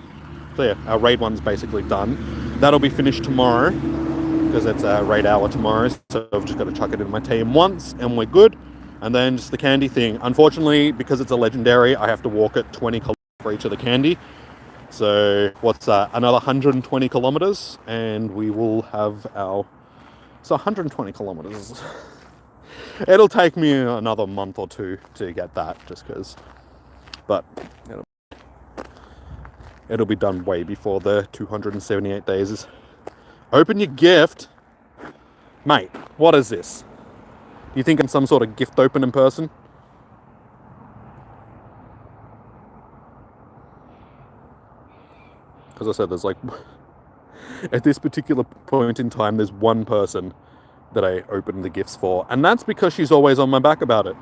So yeah, our raid one's basically done. That'll be finished tomorrow because it's a raid hour tomorrow. So I've just got to chuck it in my team once and we're good. And then just the candy thing. Unfortunately, because it's a legendary, I have to walk it 20 kilometers for each of the candy. So what's that? Another 120 kilometers and we will have our... So 120 kilometers. It'll take me another month or 2 to get that just because. But it'll be done way before the 278 days is. Open your gift. Mate, what is this? Do you think I'm some sort of gift opening person? As I said, there's like... At this particular point in time, there's one person that I open the gifts for. And that's because she's always on my back about it.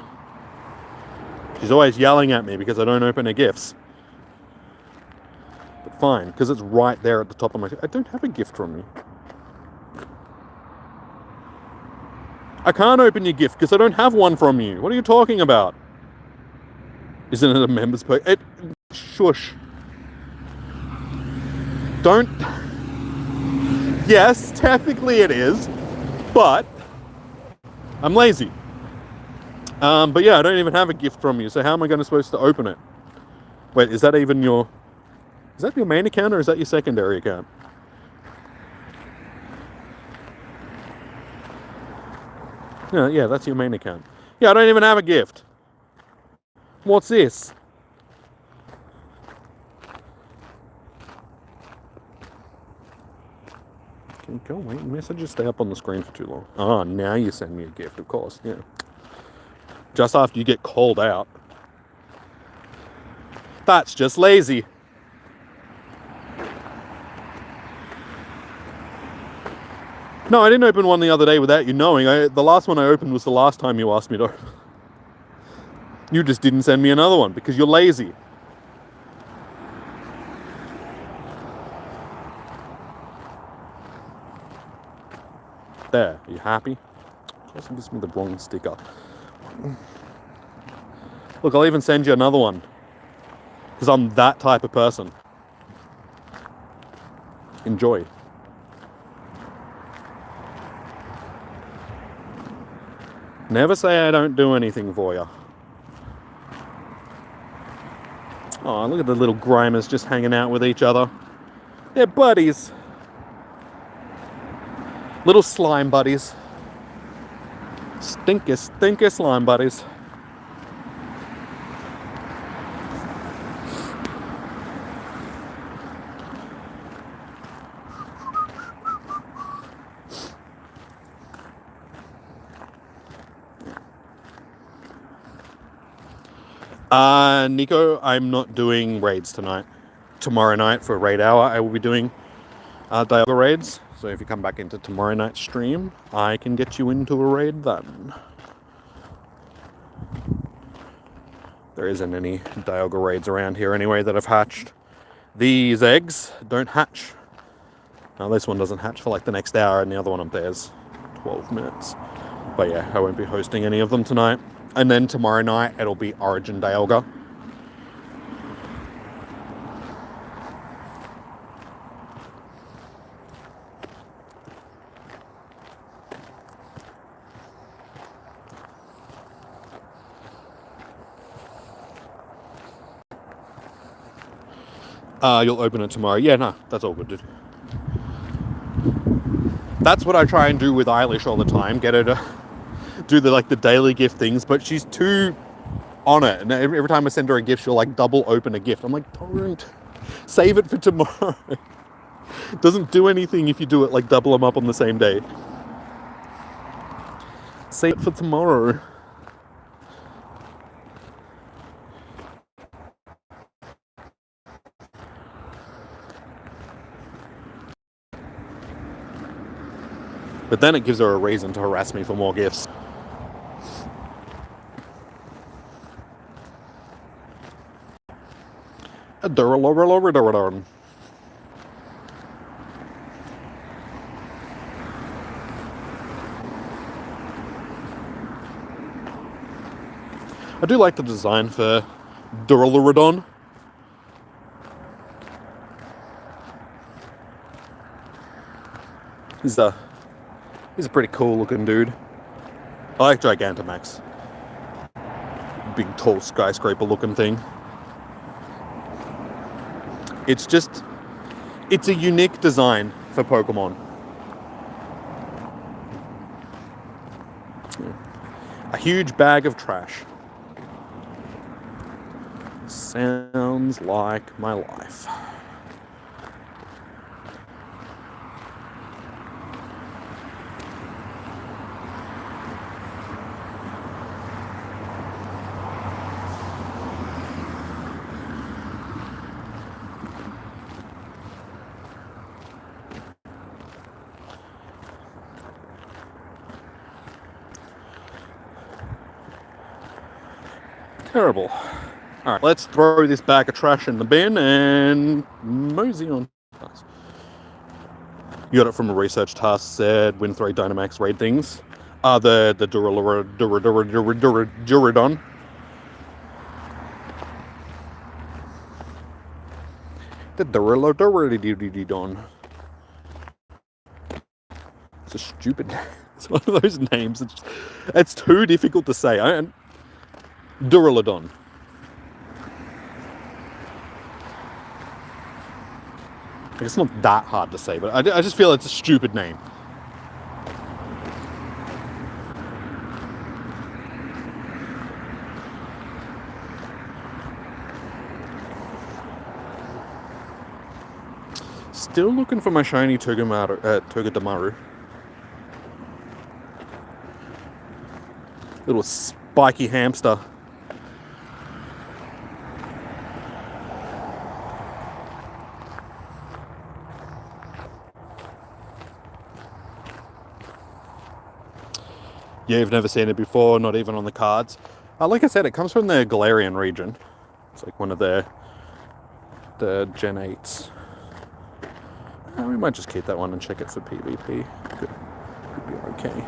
She's always yelling at me because I don't open her gifts. But fine, because it's right there at the top of my... I don't have a gift from you. I can't open your gift because I don't have one from you. What are you talking about? Isn't it a member's perk? Shush. Don't... Yes, technically it is. But I'm lazy. But yeah, I don't even have a gift from you. So how am I supposed to open it? Wait, is that even your... Is that your main account or is that your secondary account? Yeah, that's your main account. Yeah, I don't even have a gift. What's this? Can you go away? Messages stay up on the screen for too long. Oh, now you send me a gift, of course, yeah. Just after you get called out. That's just lazy. No, I didn't open one the other day without you knowing. The last one I opened was the last time you asked me to open. You just didn't send me another one because you're lazy. There, are you happy? Jason gives me the wrong sticker. Look, I'll even send you another one. Because I'm that type of person. Enjoy. Never say I don't do anything for you. Oh, look at the little Grimers just hanging out with each other. They're buddies. Little slime buddies. Stinky slime buddies. Nico, I'm not doing raids tonight. Tomorrow night for raid hour, I will be doing Dialga raids. So if you come back into tomorrow night's stream, I can get you into a raid then. There isn't any Dialga raids around here anyway that have hatched. These eggs don't hatch. Now this one doesn't hatch for like the next hour, and the other one up there is 12 minutes. But yeah, I won't be hosting any of them tonight. And then tomorrow night, it'll be Origin Dialga. You'll open it tomorrow. Yeah, no, that's all good, dude. That's what I try and do with Eilish all the time. Get her to do the daily gift things, but she's too on it. And every time I send her a gift, she'll like double open a gift. I'm like, don't. Save it for tomorrow. Doesn't do anything if you do it like double them up on the same day. Save it for tomorrow. But then it gives her a reason to harass me for more gifts. I do like the design for Duraludon. He's a pretty cool looking dude. I like Gigantamax. Big tall skyscraper looking thing. It's a unique design for Pokemon. A huge bag of trash. Sounds like my life. Terrible. Alright, let's throw this bag of trash in the bin and mosey on. You got it from a research task, said win 3 Dynamax raid things. The Duradon. The Duradon. It's a stupid name. It's one of those names. It's too difficult to say. Duraludon. It's not that hard to say, but I just feel it's a stupid name. Still looking for my shiny Togedemaru. Little spiky hamster. Yeah, you've never seen it before, not even on the cards. Like I said, it comes from the Galarian region. It's like one of the Gen 8s. We might just keep that one and check it for PvP. Could be okay.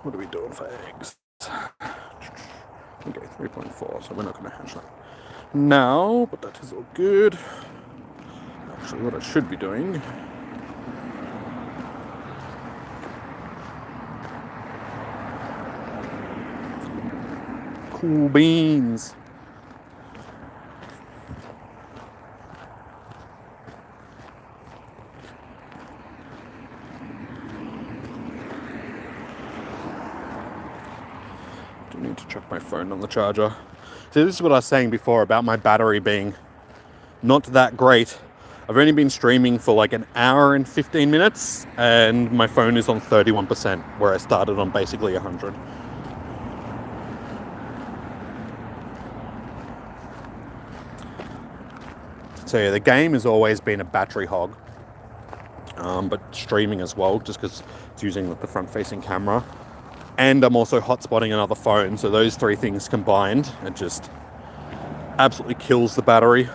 What are we doing for eggs? Okay, 3.4, so we're not going to hatch that now, but that is all good. Actually, what I should be doing... Cool beans. need to check my phone on the charger. So this is what I was saying before about my battery being not that great. I've only been streaming for like an hour and 15 minutes and my phone is on 31%, where I started on basically 100. So yeah, the game has always been a battery hog, but streaming as well, just because it's using the front-facing camera. And I'm also hotspotting another phone, so those three things combined, it just absolutely kills the battery.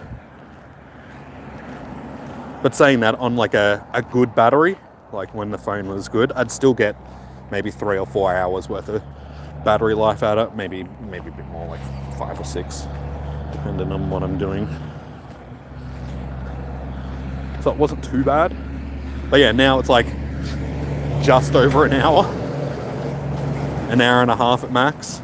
But saying that, on like a good battery, like when the phone was good, I'd still get maybe 3 or 4 hours worth of battery life out of it, maybe a bit more, like 5 or 6, depending on what I'm doing. So it wasn't too bad. But yeah, now it's like just over an hour and a half at max.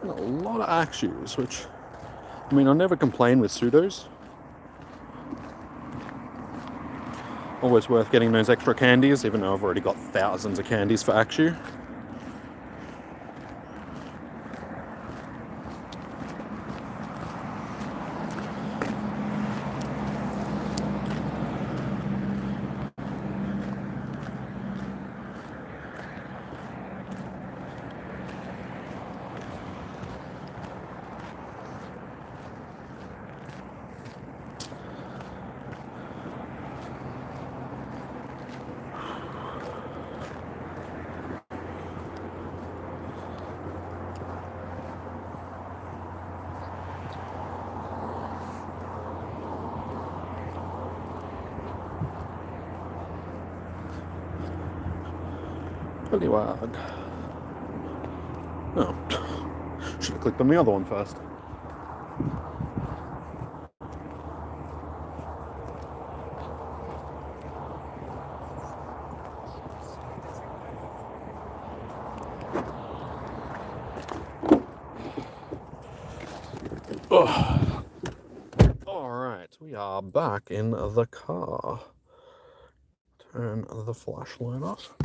A lot of axe shoes, which, I mean, I'll never complain with pseudos. Always worth getting those extra candies, even though I've already got thousands of candies for axe shoe. Bullywug. Oh, should have clicked on the other one first. Oh. All right, we are back in the car. Turn the flashlight off.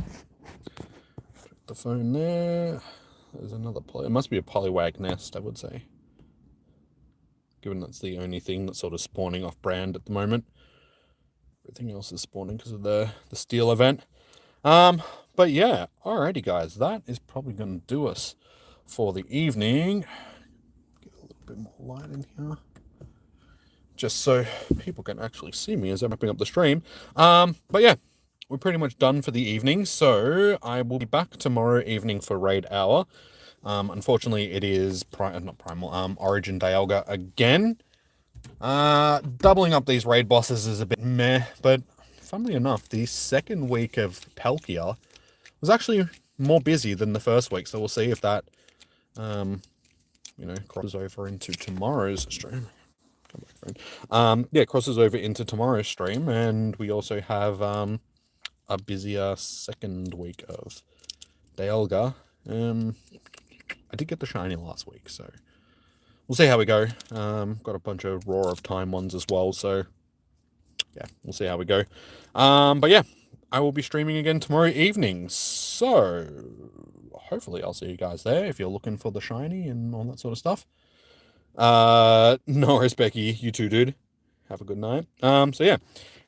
Put the phone there. There's another it must be a polywag nest, I would say, given that's the only thing that's sort of spawning off brand at the moment. Everything else is spawning because of the steel event. But yeah, alrighty guys, that is probably going to do us for the evening. Get a little bit more light in here, just so people can actually see me as I'm wrapping up the stream. But yeah, we're pretty much done for the evening, so I will be back tomorrow evening for Raid Hour. Unfortunately, it is Origin Dialga again. Doubling up these raid bosses is a bit meh, but funnily enough, the second week of Palkia was actually more busy than the first week, so we'll see if that, crosses over into tomorrow's stream. Crosses over into tomorrow's stream, and we also have a busier second week of Dialga. I did get the shiny last week, so we'll see how we go. Got a bunch of Roar of Time ones as well, so yeah, we'll see how we go. But yeah, I will be streaming again tomorrow evening, so hopefully I'll see you guys there if you're looking for the shiny and all that sort of stuff. No worries, Becky. You too, dude. Have a good night. So yeah,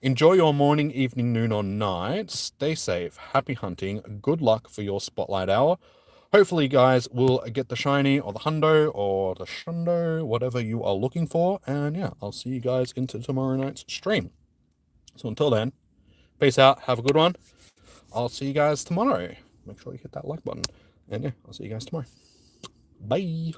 enjoy your morning, evening, noon, or night. Stay safe. Happy hunting. Good luck for your Spotlight Hour. Hopefully, you guys will get the shiny or the hundo or the shundo, whatever you are looking for. And yeah, I'll see you guys into tomorrow night's stream. So until then, peace out. Have a good one. I'll see you guys tomorrow. Make sure you hit that like button. And yeah, I'll see you guys tomorrow. Bye.